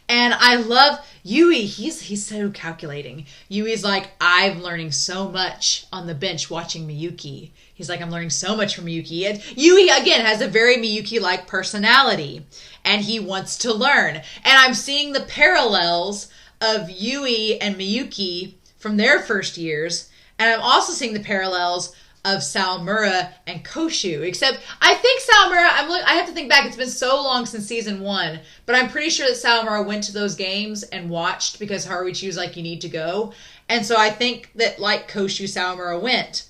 And I love Yui. He's so calculating. Yui's like, I'm learning so much on the bench watching Miyuki. He's like, I'm learning so much from Miyuki. And Yui, again, has a very Miyuki-like personality. And he wants to learn. And I'm seeing the parallels of Yui and Miyuki from their first years. And I'm also seeing the parallels of Sawamura and Koshu. Except, I think Sawamura, I have to think back, it's been so long since season 1, but I'm pretty sure that Sawamura went to those games and watched because Haruichi was like, you need to go. And so I think that, like Koshu, Sawamura went.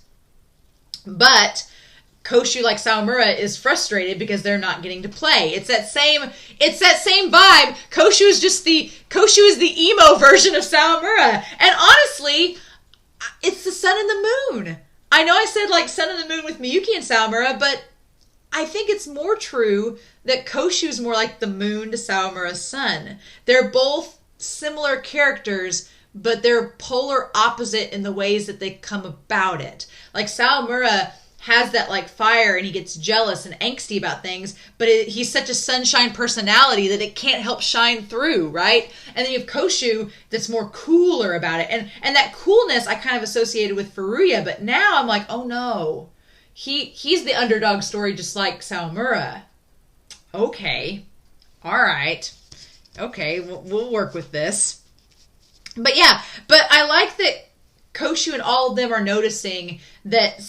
But Koshu, like Sawamura, is frustrated because they're not getting to play. It's that same vibe. Koshu is the emo version of Sawamura. And honestly, it's the sun and the moon. I know I said like sun and the moon with Miyuki and Sawamura, but I think it's more true that Koshu's more like the moon to Sawamura's sun. They're both similar characters, but they're polar opposite in the ways that they come about it. Like Sawamura has that like fire and he gets jealous and angsty about things, but he's such a sunshine personality that it can't help shine through, right? And then you have Koshu that's more cooler about it. And that coolness I kind of associated with Furuya, but now I'm like, oh no. He's the underdog story just like Sawamura. Okay. All right. Okay, we'll work with this. But yeah, but I like that Koshu and all of them are noticing that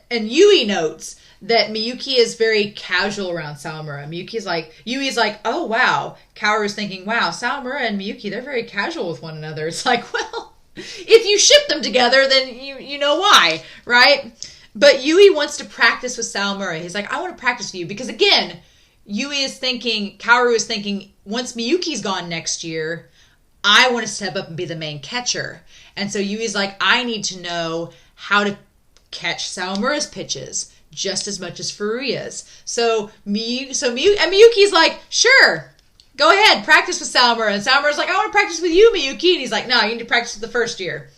and Yui notes that Miyuki is very casual around Sawamura. Yui's like, oh wow. Kaoru's thinking, wow, Sawamura and Miyuki, they're very casual with one another. It's like, well, if you ship them together, then you know why, right? But Yui wants to practice with Sawamura. He's like, I want to practice with you because again, Kaoru is thinking, once Miyuki's gone next year, I want to step up and be the main catcher. And so Yui's like, I need to know how to catch Sawamura's pitches just as much as Furuya's. So Miyuki's like, sure, go ahead, practice with Sawamura. And Sawamura's like, I want to practice with you, Miyuki. And he's like, no, you need to practice with the first year.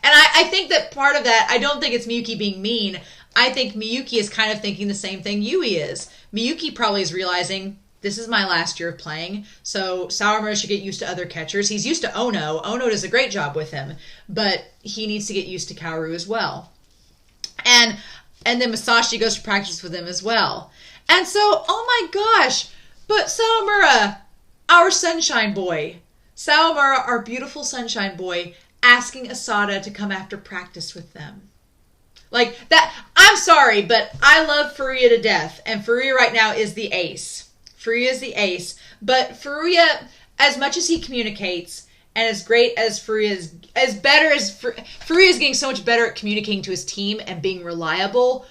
And I think that part of that, I don't think it's Miyuki being mean. I think Miyuki is kind of thinking the same thing Yui is. Miyuki probably is realizing, this is my last year of playing, so Sawamura should get used to other catchers. He's used to Ono. Ono does a great job with him, but he needs to get used to Kaoru as well. And then Masashi goes to practice with him as well. And so, oh my gosh, but Sawamura, our sunshine boy, Sawamura, our beautiful sunshine boy, asking Asada to come after practice with them. Like that, I'm sorry, but I love Furuya to death, and Furuya right now is the ace. Furuya is the ace, but Furuya, as much as he communicates, and as great as Furuya is, Furuya is getting so much better at communicating to his team and being reliable,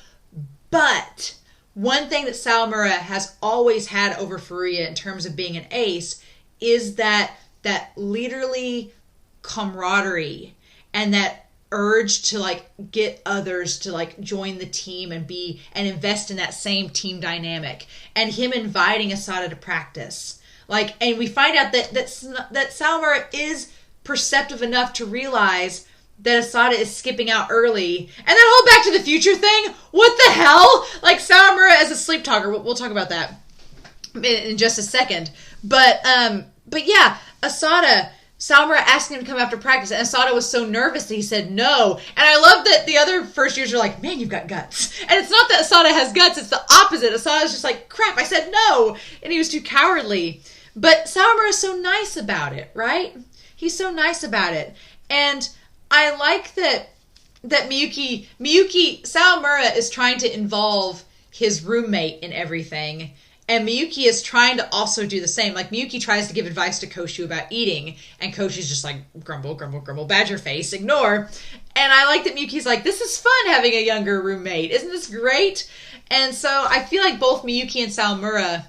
but one thing that Sawamura has always had over Furuya in terms of being an ace is that leaderly camaraderie and that urge to like get others to like join the team and invest in that same team dynamic, and him inviting Asada to practice. Like, and we find out that Sawamura is perceptive enough to realize that Asada is skipping out early. And that whole Back to the Future thing, what the hell? Like Sawamura as a sleep talker, we'll talk about that in just a second. But yeah, Sawamura asking him to come after practice, and Asada was so nervous that he said no. And I love that the other first years are like, man, you've got guts. And it's not that Asada has guts, it's the opposite. Asada's just like, crap, I said no. And he was too cowardly. But Sawamura is so nice about it, right? He's so nice about it. And I like that Sawamura is trying to involve his roommate in everything. And Miyuki is trying to also do the same. Like, Miyuki tries to give advice to Koshu about eating, and Koshu's just like, grumble, grumble, grumble, badger face, ignore. And I like that Miyuki's like, this is fun having a younger roommate. Isn't this great? And so I feel like both Miyuki and Sawamura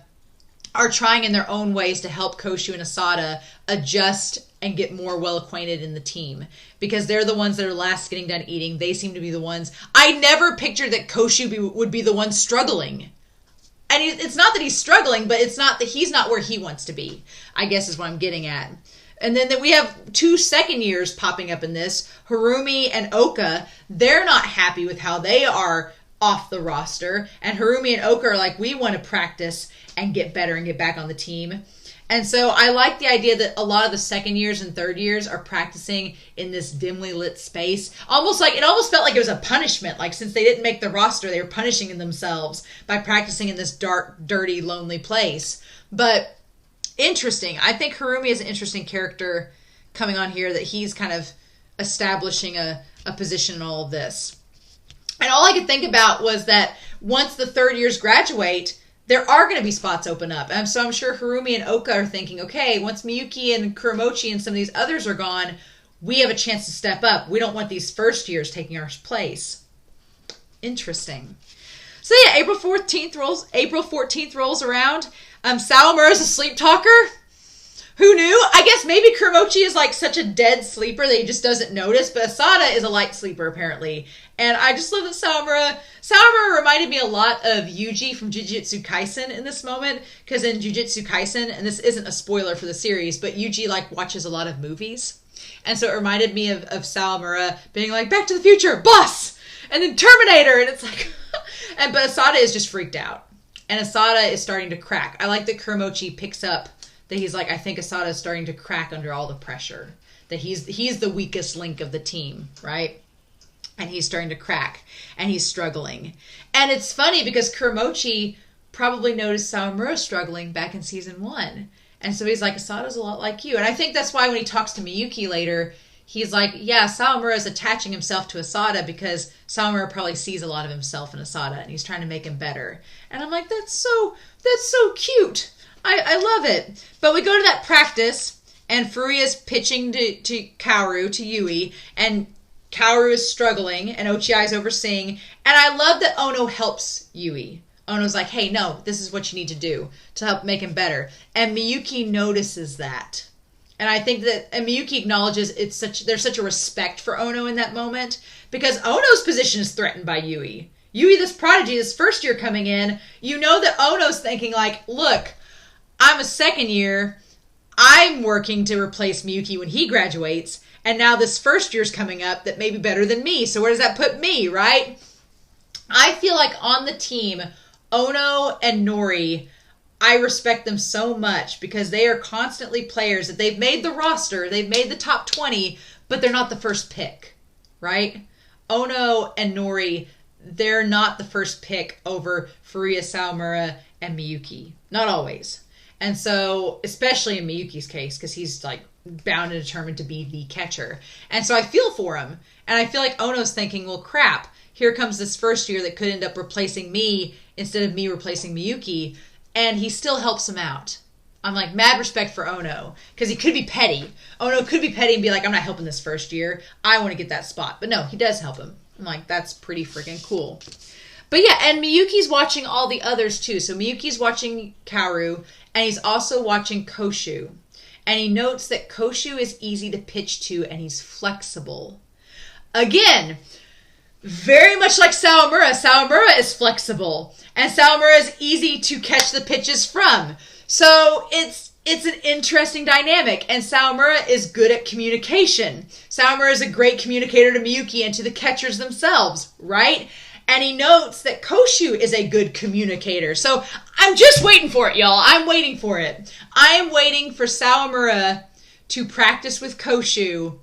are trying in their own ways to help Koshu and Asada adjust and get more well-acquainted in the team. Because they're the ones that are last getting done eating. They seem to be the ones. I never pictured that Koshu would be the one struggling. And it's not that he's struggling, but it's not that he's not where he wants to be, I guess is what I'm getting at. And then we have 2 second years popping up in this. Harumi and Oka, they're not happy with how they are off the roster. And Harumi and Oka are like, we want to practice and get better and get back on the team. And so I like the idea that a lot of the second years and third years are practicing in this dimly lit space. It almost felt like it was a punishment. Like, since they didn't make the roster, they were punishing themselves by practicing in this dark, dirty, lonely place. But interesting. I think Harumi is an interesting character coming on here, that he's kind of establishing a position in all of this. And all I could think about was that once the third years graduate, there are going to be spots open up. And so I'm sure Harumi and Oka are thinking, okay, once Miyuki and Kuromochi and some of these others are gone, we have a chance to step up. We don't want these first years taking our place. Interesting. So yeah, April 14th rolls around. Sawamura's a sleep talker. Who knew? I guess maybe Kuromochi is like such a dead sleeper that he just doesn't notice, but Asada is a light sleeper apparently. And I just love that Sawamura reminded me a lot of Yuji from Jujutsu Kaisen in this moment, because in Jujutsu Kaisen, and this isn't a spoiler for the series, but Yuji like watches a lot of movies. And so it reminded me of Sawamura being like, Back to the Future, boss! And then Terminator! And it's like, but Asada is just freaked out. And Asada is starting to crack. I like that Kuromochi picks up that he's like, I think Asada is starting to crack under all the pressure. That he's the weakest link of the team, right? And he's starting to crack. And he's struggling. And it's funny because Kuromochi probably noticed Sawamura struggling back in season 1. And so he's like, Asada's a lot like you. And I think that's why when he talks to Miyuki later, he's like, yeah, Sawamura is attaching himself to Asada because Sawamura probably sees a lot of himself in Asada. And he's trying to make him better. And I'm like, that's so cute. I love it. But we go to that practice, and Furuya's pitching to Kaoru, to Yui, and Kaoru is struggling, and Ochiai's overseeing. And I love that Ono helps Yui. Ono's like, hey, no, this is what you need to do to help make him better. And Miyuki notices that. And I think that, and Miyuki acknowledges there's such a respect for Ono in that moment, because Ono's position is threatened by Yui. Yui, this prodigy, this first year coming in, you know that Ono's thinking like, look, I'm a second year. I'm working to replace Miyuki when he graduates. And now this first year's coming up that may be better than me. So where does that put me, right? I feel like on the team, Ono and Nori, I respect them so much because they are constantly players that they've made the roster. They've made the top 20, but they're not the first pick, right? Ono and Nori, they're not the first pick over Furuya, Sawamura, and Miyuki. Not always. And so, especially in Miyuki's case, because he's like bound and determined to be the catcher. And so I feel for him. And I feel like Ono's thinking, well, crap, here comes this first year that could end up replacing me instead of me replacing Miyuki. And he still helps him out. I'm like, mad respect for Ono. Because he could be petty. Ono could be petty and be like, I'm not helping this first year. I want to get that spot. But no, he does help him. I'm like, that's pretty freaking cool. But yeah, and Miyuki's watching all the others too. So Miyuki's watching Kaoru, and he's also watching Koshu. And he notes that Koshu is easy to pitch to, and he's flexible. Again, very much like Sawamura. Sawamura is flexible, and Sawamura is easy to catch the pitches from. So it's an interesting dynamic, and Sawamura is good at communication. Sawamura is a great communicator to Miyuki and to the catchers themselves, right? And he notes that Koshu is a good communicator. So I'm just waiting for it, y'all. I'm waiting for it. I am waiting for Sawamura to practice with Koshu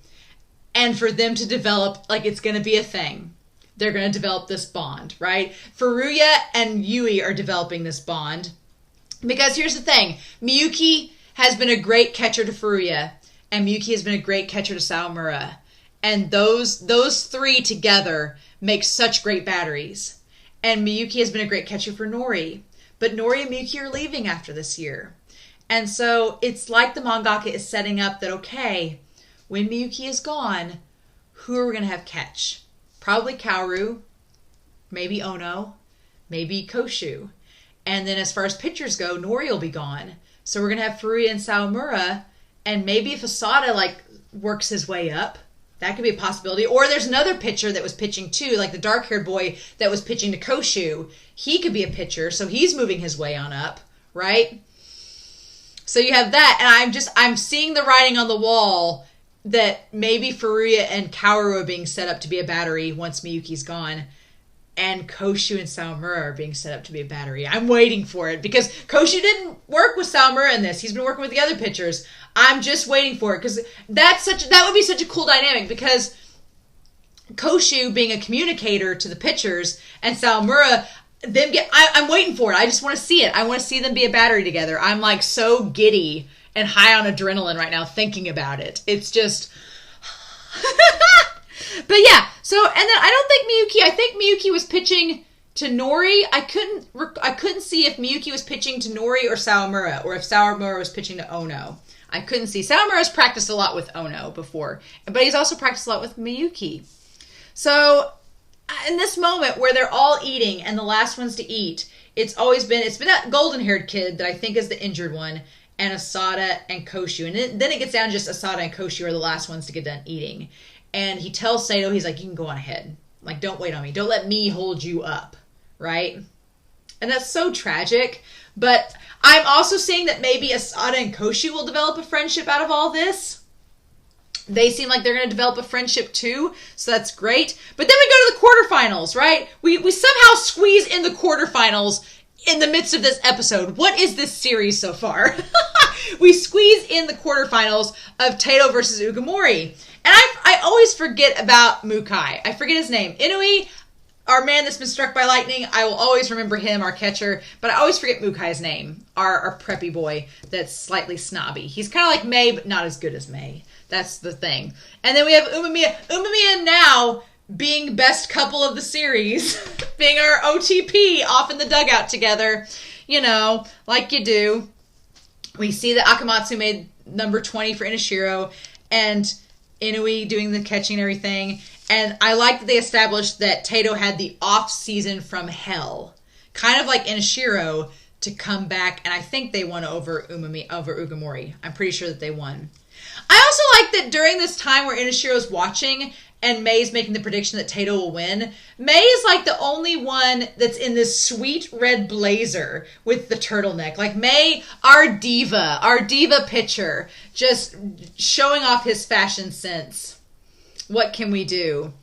and for them to develop, like it's going to be a thing. They're going to develop this bond, right? Furuya and Yui are developing this bond. Because here's the thing. Miyuki has been a great catcher to Furuya, and Miyuki has been a great catcher to Sawamura. And those three together make such great batteries. And Miyuki has been a great catcher for Nori. But Nori and Miyuki are leaving after this year. And so it's like the mangaka is setting up that, okay, when Miyuki is gone, who are we going to have catch? Probably Kaoru, maybe Ono, maybe Koshu. And then as far as pitchers go, Nori will be gone. So we're going to have Furuya and Sawamura. And maybe if Asada works his way up, that could be a possibility. Or there's another pitcher that was pitching too, like the dark-haired boy that was pitching to Koshu. He could be a pitcher, so he's moving his way on up, right? So you have that, and I'm seeing the writing on the wall that maybe Furuya and Kaoru are being set up to be a battery once Miyuki's gone. And Koshu and Sawamura are being set up to be a battery. I'm waiting for it because Koshu didn't work with Sawamura in this. He's been working with the other pitchers. I'm just waiting for it because that would be such a cool dynamic because Koshu being a communicator to the pitchers and Sawamura, I'm waiting for it. I just want to see it. I want to see them be a battery together. I'm like so giddy and high on adrenaline right now thinking about it. It's just... But yeah, so, and then I think Miyuki was pitching to Nori. I couldn't see if Miyuki was pitching to Nori or Sawamura, or if Sawamura was pitching to Ono. I couldn't see. Sawamura's practiced a lot with Ono before, but he's also practiced a lot with Miyuki. So, in this moment where they're all eating and the last ones to eat, it's been that golden-haired kid that I think is the injured one, and Asada and Koshu. And then it gets down to just Asada and Koshu are the last ones to get done eating. And he tells Seido, he's like, you can go on ahead. Like, don't wait on me. Don't let me hold you up. Right? And that's so tragic. But I'm also seeing that maybe Asada and Koshu will develop a friendship out of all this. They seem like they're going to develop a friendship too. So that's great. But then we go to the quarterfinals, right? We somehow squeeze in the quarterfinals in the midst of this episode. What is this series so far? We squeeze in the quarterfinals of Taito versus Ugamori. And I always forget about Mukai. I forget his name. Inui, our man that's been struck by lightning, I will always remember him, our catcher. But I always forget Mukai's name, our preppy boy that's slightly snobby. He's kind of like Mei, but not as good as Mei. That's the thing. And then we have Umemiya. Umemiya now being best couple of the series, being our OTP off in the dugout together, you know, like you do. We see that Akamatsu made number 20 for Inashiro, and Inui doing the catching and everything. And I like that they established that Taito had the off season from hell, kind of like Inashiro, to come back. And I think they won over Ugamori. I'm pretty sure that they won. I also like that during this time where Inashiro's watching and Mei's making the prediction that Taito will win, Mei is like the only one that's in this sweet red blazer with the turtleneck. Like Mei, our diva pitcher, just showing off his fashion sense. What can we do?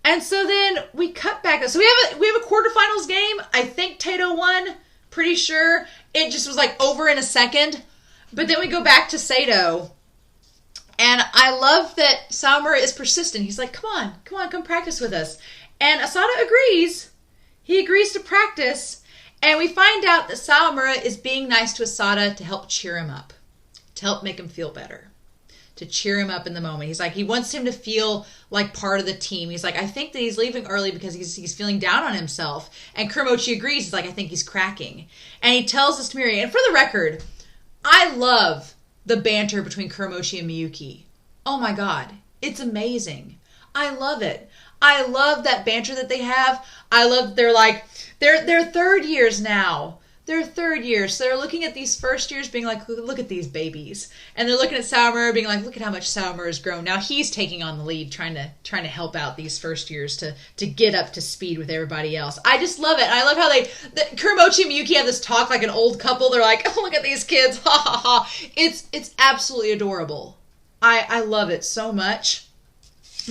And so then we cut back. So we have a quarterfinals game. I think Taito won. Pretty sure. It just was like over in a second. But then we go back to Seido. And I love that Sawamura is persistent. He's like, come on, come practice with us. And Asada agrees. He agrees to practice. And we find out that Sawamura is being nice to Asada to help cheer him up. To help make him feel better. To cheer him up in the moment. He's like, he wants him to feel like part of the team. He's like, I think that he's leaving early because he's feeling down on himself. And Kuromochi agrees. He's like, I think he's cracking. And he tells this to Miri. And for the record, I love the banter between Kuromochi and Miyuki. Oh my god. It's amazing. I love it. I love that banter that they have. I love they're third years now. They're third years. So they're looking at these first years being like, look at these babies. And they're looking at Sawamura being like, look at how much Sawamura has grown. Now he's taking on the lead, trying to help out these first years to get up to speed with everybody else. I just love it. And I love how Kuromochi and Miyuki have this talk like an old couple. They're like, oh, look at these kids. Ha ha ha. It's absolutely adorable. I love it so much.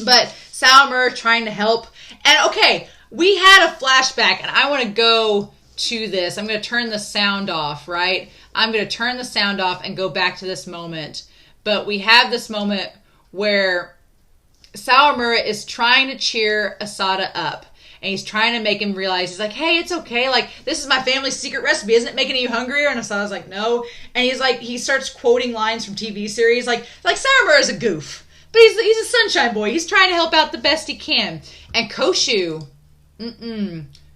But Sawamura trying to help. And okay, we had a flashback and I want to go to this. I'm going to turn the sound off, right? I'm going to turn the sound off and go back to this moment. But we have this moment where Sawamura is trying to cheer Asada up. And he's trying to make him realize, he's like, hey, it's okay. Like, this is my family's secret recipe. Isn't it making you hungrier? And Asada's like, no. And he's like, he starts quoting lines from TV series. Like Sawamura is a goof. But he's a sunshine boy. He's trying to help out the best he can. And Koshu,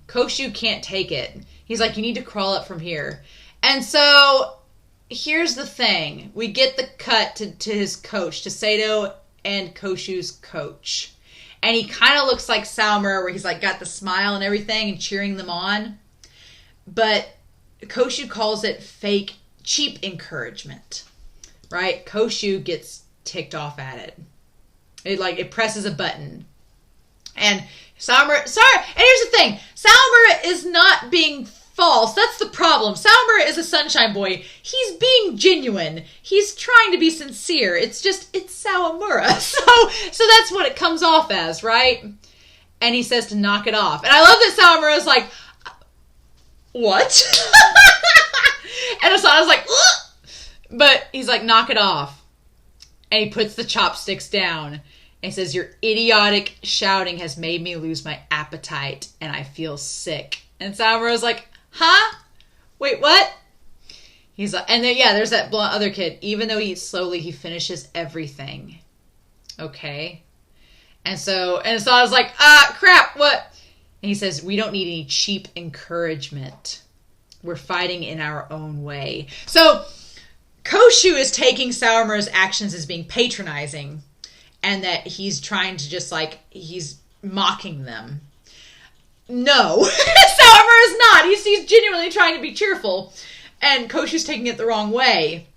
Koshu can't take it. He's like, you need to crawl up from here. And so, here's the thing. We get the cut to his coach, to Seido and Koshu's coach. And he kind of looks like Sawamura, where he's like got the smile and everything and cheering them on. But Koshu calls it fake, cheap encouragement. Right? Koshu gets ticked off at it. It presses a button. And Sawamura, and here's the thing. Sawamura is not being false. That's the problem. Sawamura is a sunshine boy. He's being genuine. He's trying to be sincere. It's Sawamura. So that's what it comes off as, right? And he says to knock it off. And I love that Sawamura is like, what? And Asada's like, ugh! But he's like, knock it off. And he puts the chopsticks down. And he says, your idiotic shouting has made me lose my appetite. And I feel sick. And Sawamura's like, huh? Wait, what? He's like, and then, yeah, there's that blunt other kid. Even though he eats slowly, he finishes everything. Okay. And Asada's like, crap, what? And he says, we don't need any cheap encouragement. We're fighting in our own way. So Koshu is taking Sawamura's actions as being patronizing, and that he's trying to just he's mocking them. No, Sawamura is not. He's genuinely trying to be cheerful, and Koshu's taking it the wrong way.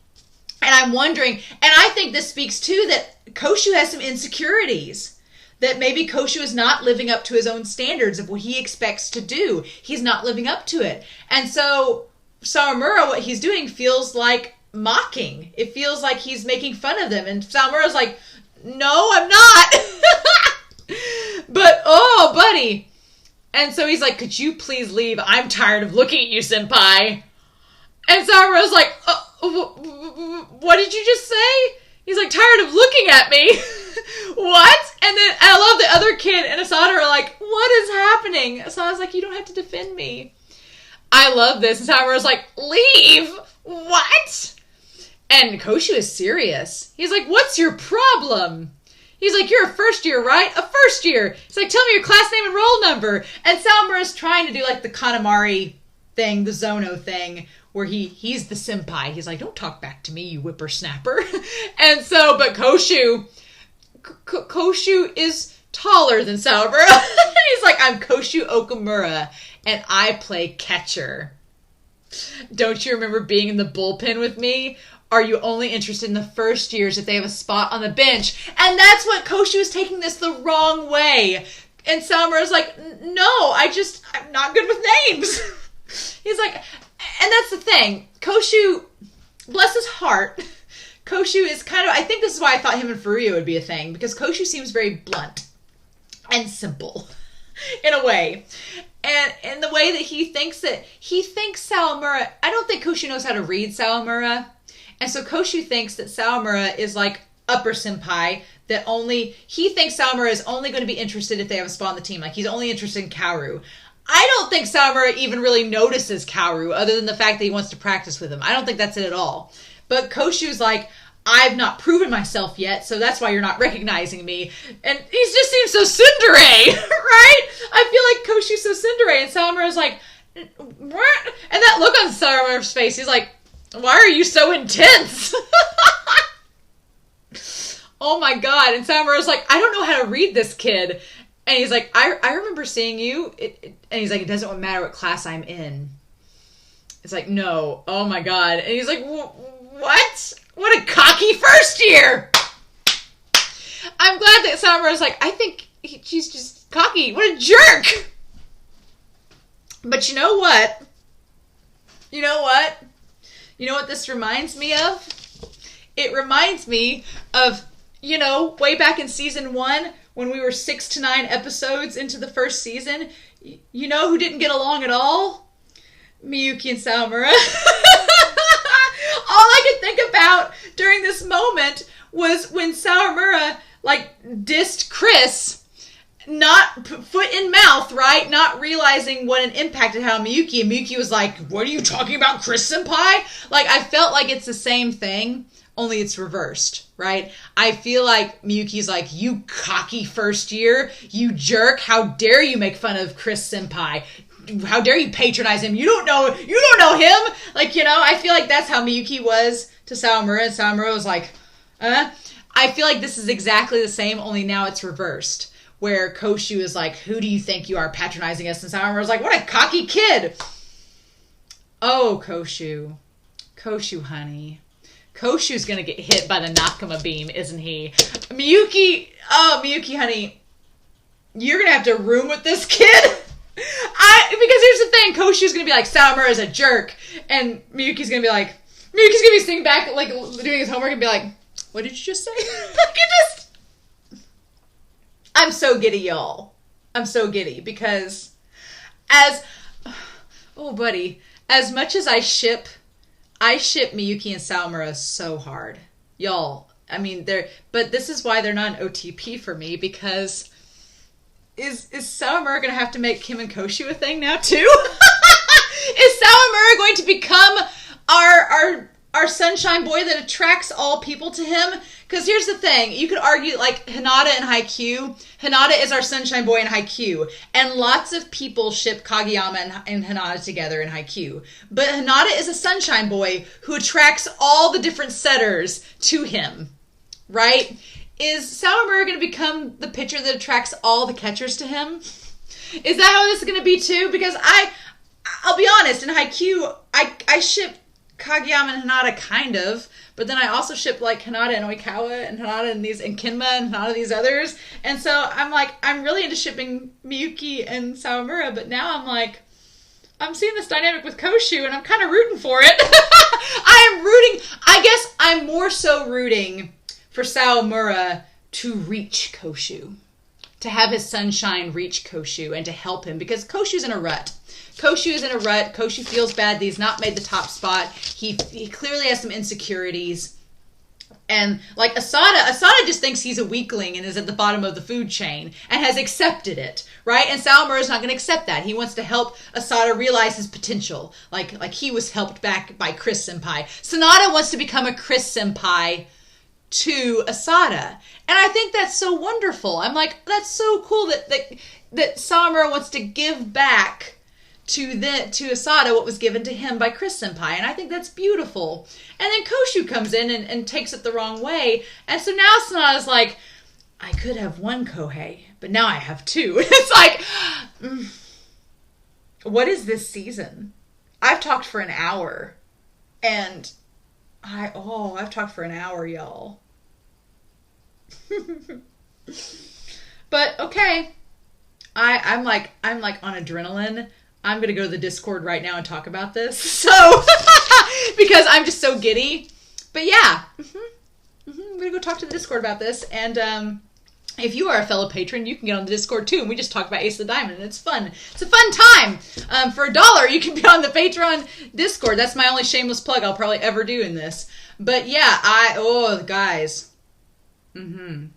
And I'm wondering, and I think this speaks too that Koshu has some insecurities. That maybe Koshu is not living up to his own standards of what he expects to do. He's not living up to it. And so Sawamura, what he's doing feels like mocking. It feels like he's making fun of them. And Sawamura's like, no, I'm not. But, oh, buddy. And so he's like, could you please leave? I'm tired of looking at you, senpai. And Sawamura's like, what did you just say? He's like, tired of looking at me. What? And then I love the other kid and Asada are like, what is happening? Asada's like, you don't have to defend me. I love this. And Sawamura's like, leave? What? And Koshu is serious. He's like, what's your problem? He's like, you're a first year, right? A first year. He's like, tell me your class name and roll number. And Sawamura's trying to do like the Kanamari thing, the Zono thing, where he's the senpai. He's like, don't talk back to me, you whippersnapper. And so, but Koshu is taller than Sawamura. He's like, I'm Koshu Okamura, and I play catcher. Don't you remember being in the bullpen with me? Are you only interested in the first years if they have a spot on the bench? And that's what Koshu is taking this the wrong way. And Sawamura's like, no, I'm not good with names. He's like, and that's the thing. Koshu, bless his heart, Koshu is kind of, I think this is why I thought him and Furuya would be a thing, because Koshu seems very blunt and simple in a way. And in the way that he thinks Sawamura, I don't think Koshu knows how to read Sawamura. And so Koshu thinks that Sawamura is like upper senpai, that he thinks Sawamura is only going to be interested if they have a spot on the team. Like he's only interested in Kaoru. I don't think Sawamura even really notices Kaoru other than the fact that he wants to practice with him. I don't think that's it at all. But Koshu's like, I've not proven myself yet, so that's why you're not recognizing me. And he just seems so tsundere, right? I feel like Koshu's so tsundere, and Sawamura's like, what? And that look on Sawamura's face, he's like, why are you so intense? Oh my god. And Sawamura's like, I don't know how to read this kid. And he's like, I remember seeing you. And he's like, it doesn't matter what class I'm in. It's like, no. Oh my god. And he's like, what? What a cocky first year. I'm glad that Sawamura's like, I think she's just cocky. What a jerk. But you know what? You know what? You know what this reminds me of? It reminds me of, way back in season 1, when we were 6 to 9 episodes into the first season. You know who didn't get along at all? Miyuki and Sawamura. All I could think about during this moment was when Sawamura, dissed Chris, not foot in mouth, right? Not realizing what an impact it had on Miyuki. And Miyuki was like, what are you talking about, Chris senpai? I felt like it's the same thing, only it's reversed, right? I feel like Miyuki's like, you cocky first year, you jerk, how dare you make fun of Chris senpai? How dare you patronize him? You don't know him. I feel like that's how Miyuki was to Sawamura, and Sawamura was like, I feel like this is exactly the same, only now it's reversed. Where Koshu is like, who do you think you are patronizing us? And Sawamura's like, what a cocky kid. Oh, Koshu, honey. Koshu's gonna get hit by the Nakama beam, isn't he? Miyuki, honey, you're gonna have to room with this kid. because here's the thing, Koshu's gonna be like, Sawamura is a jerk, and Miyuki's gonna be sitting back, like, doing his homework and be like, what did you just say? I'm so giddy, y'all. I'm so giddy, because buddy, as much as I ship Miyuki and Sawamura so hard. Y'all, I mean, but this is why they're not an OTP for me, because is Sawamura going to have to make Kim and Koshu a thing now, too? Is Sawamura going to become our sunshine boy that attracts all people to him? Because here's the thing. You could argue, like, Hinata and Haikyuu. Hinata is our sunshine boy in Haikyuu. And lots of people ship Kageyama and Hinata together in Haikyuu. But Hinata is a sunshine boy who attracts all the different setters to him. Right? Is Sawamura going to become the pitcher that attracts all the catchers to him? Is that how this is going to be, too? Because I'll be honest, in Haikyuu, I ship Kageyama and Hinata, kind of, but then I also ship, like, Hinata and Oikawa and Hinata and Kinma and Hinata these others, and so I'm really into shipping Miyuki and Sawamura, but now I'm seeing this dynamic with Koshu, and I'm kind of rooting for it. I guess I'm more so rooting for Sawamura to reach Koshu, to have his sunshine reach Koshu, and to help him, because Koshu's in a rut. Koshu feels bad that he's not made the top spot. He clearly has some insecurities. And like Asada just thinks he's a weakling and is at the bottom of the food chain and has accepted it, right? And Sawamura's not going to accept that. He wants to help Asada realize his potential, like he was helped back by Chris Senpai. Sanada wants to become a Chris Senpai to Asada. And I think that's so wonderful. I'm like, that's so cool that Sawamura wants to give back to Asada what was given to him by Chris Senpai, and I think that's beautiful. And then Koshu comes in and takes it the wrong way, and so now Sanada's like, I could have one Kohei, but now I have two. It's like, what is this season? I've talked for an hour, and I've talked for an hour, y'all. But okay, I'm like on adrenaline. I'm going to go to the Discord right now and talk about this. So, because I'm just so giddy. But yeah, I'm going to go talk to the Discord about this. And if you are a fellow patron, you can get on the Discord too. And we just talk about Ace of the Diamond. And it's fun. It's a fun time. For $1, you can be on the Patreon Discord. That's my only shameless plug I'll probably ever do in this. But yeah, guys. I'm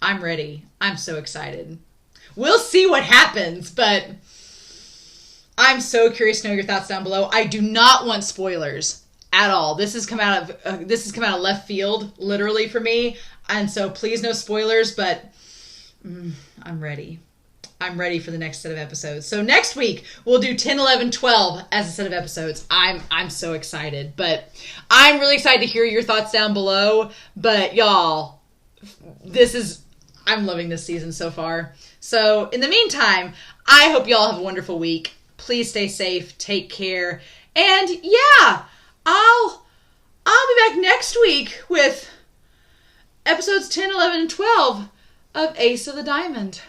ready. I'm so excited. We'll see what happens, but I'm so curious to know your thoughts down below. I do not want spoilers at all. This has come out of left field, literally, for me, and so please no spoilers. But I'm ready. I'm ready for the next set of episodes. So next week we'll do 10, 11, 12 as a set of episodes. I'm so excited, but I'm really excited to hear your thoughts down below. But y'all, I'm loving this season so far. So in the meantime, I hope y'all have a wonderful week. Please stay safe, take care, and yeah, I'll be back next week with episodes 10, 11, and 12 of Ace of the Diamond.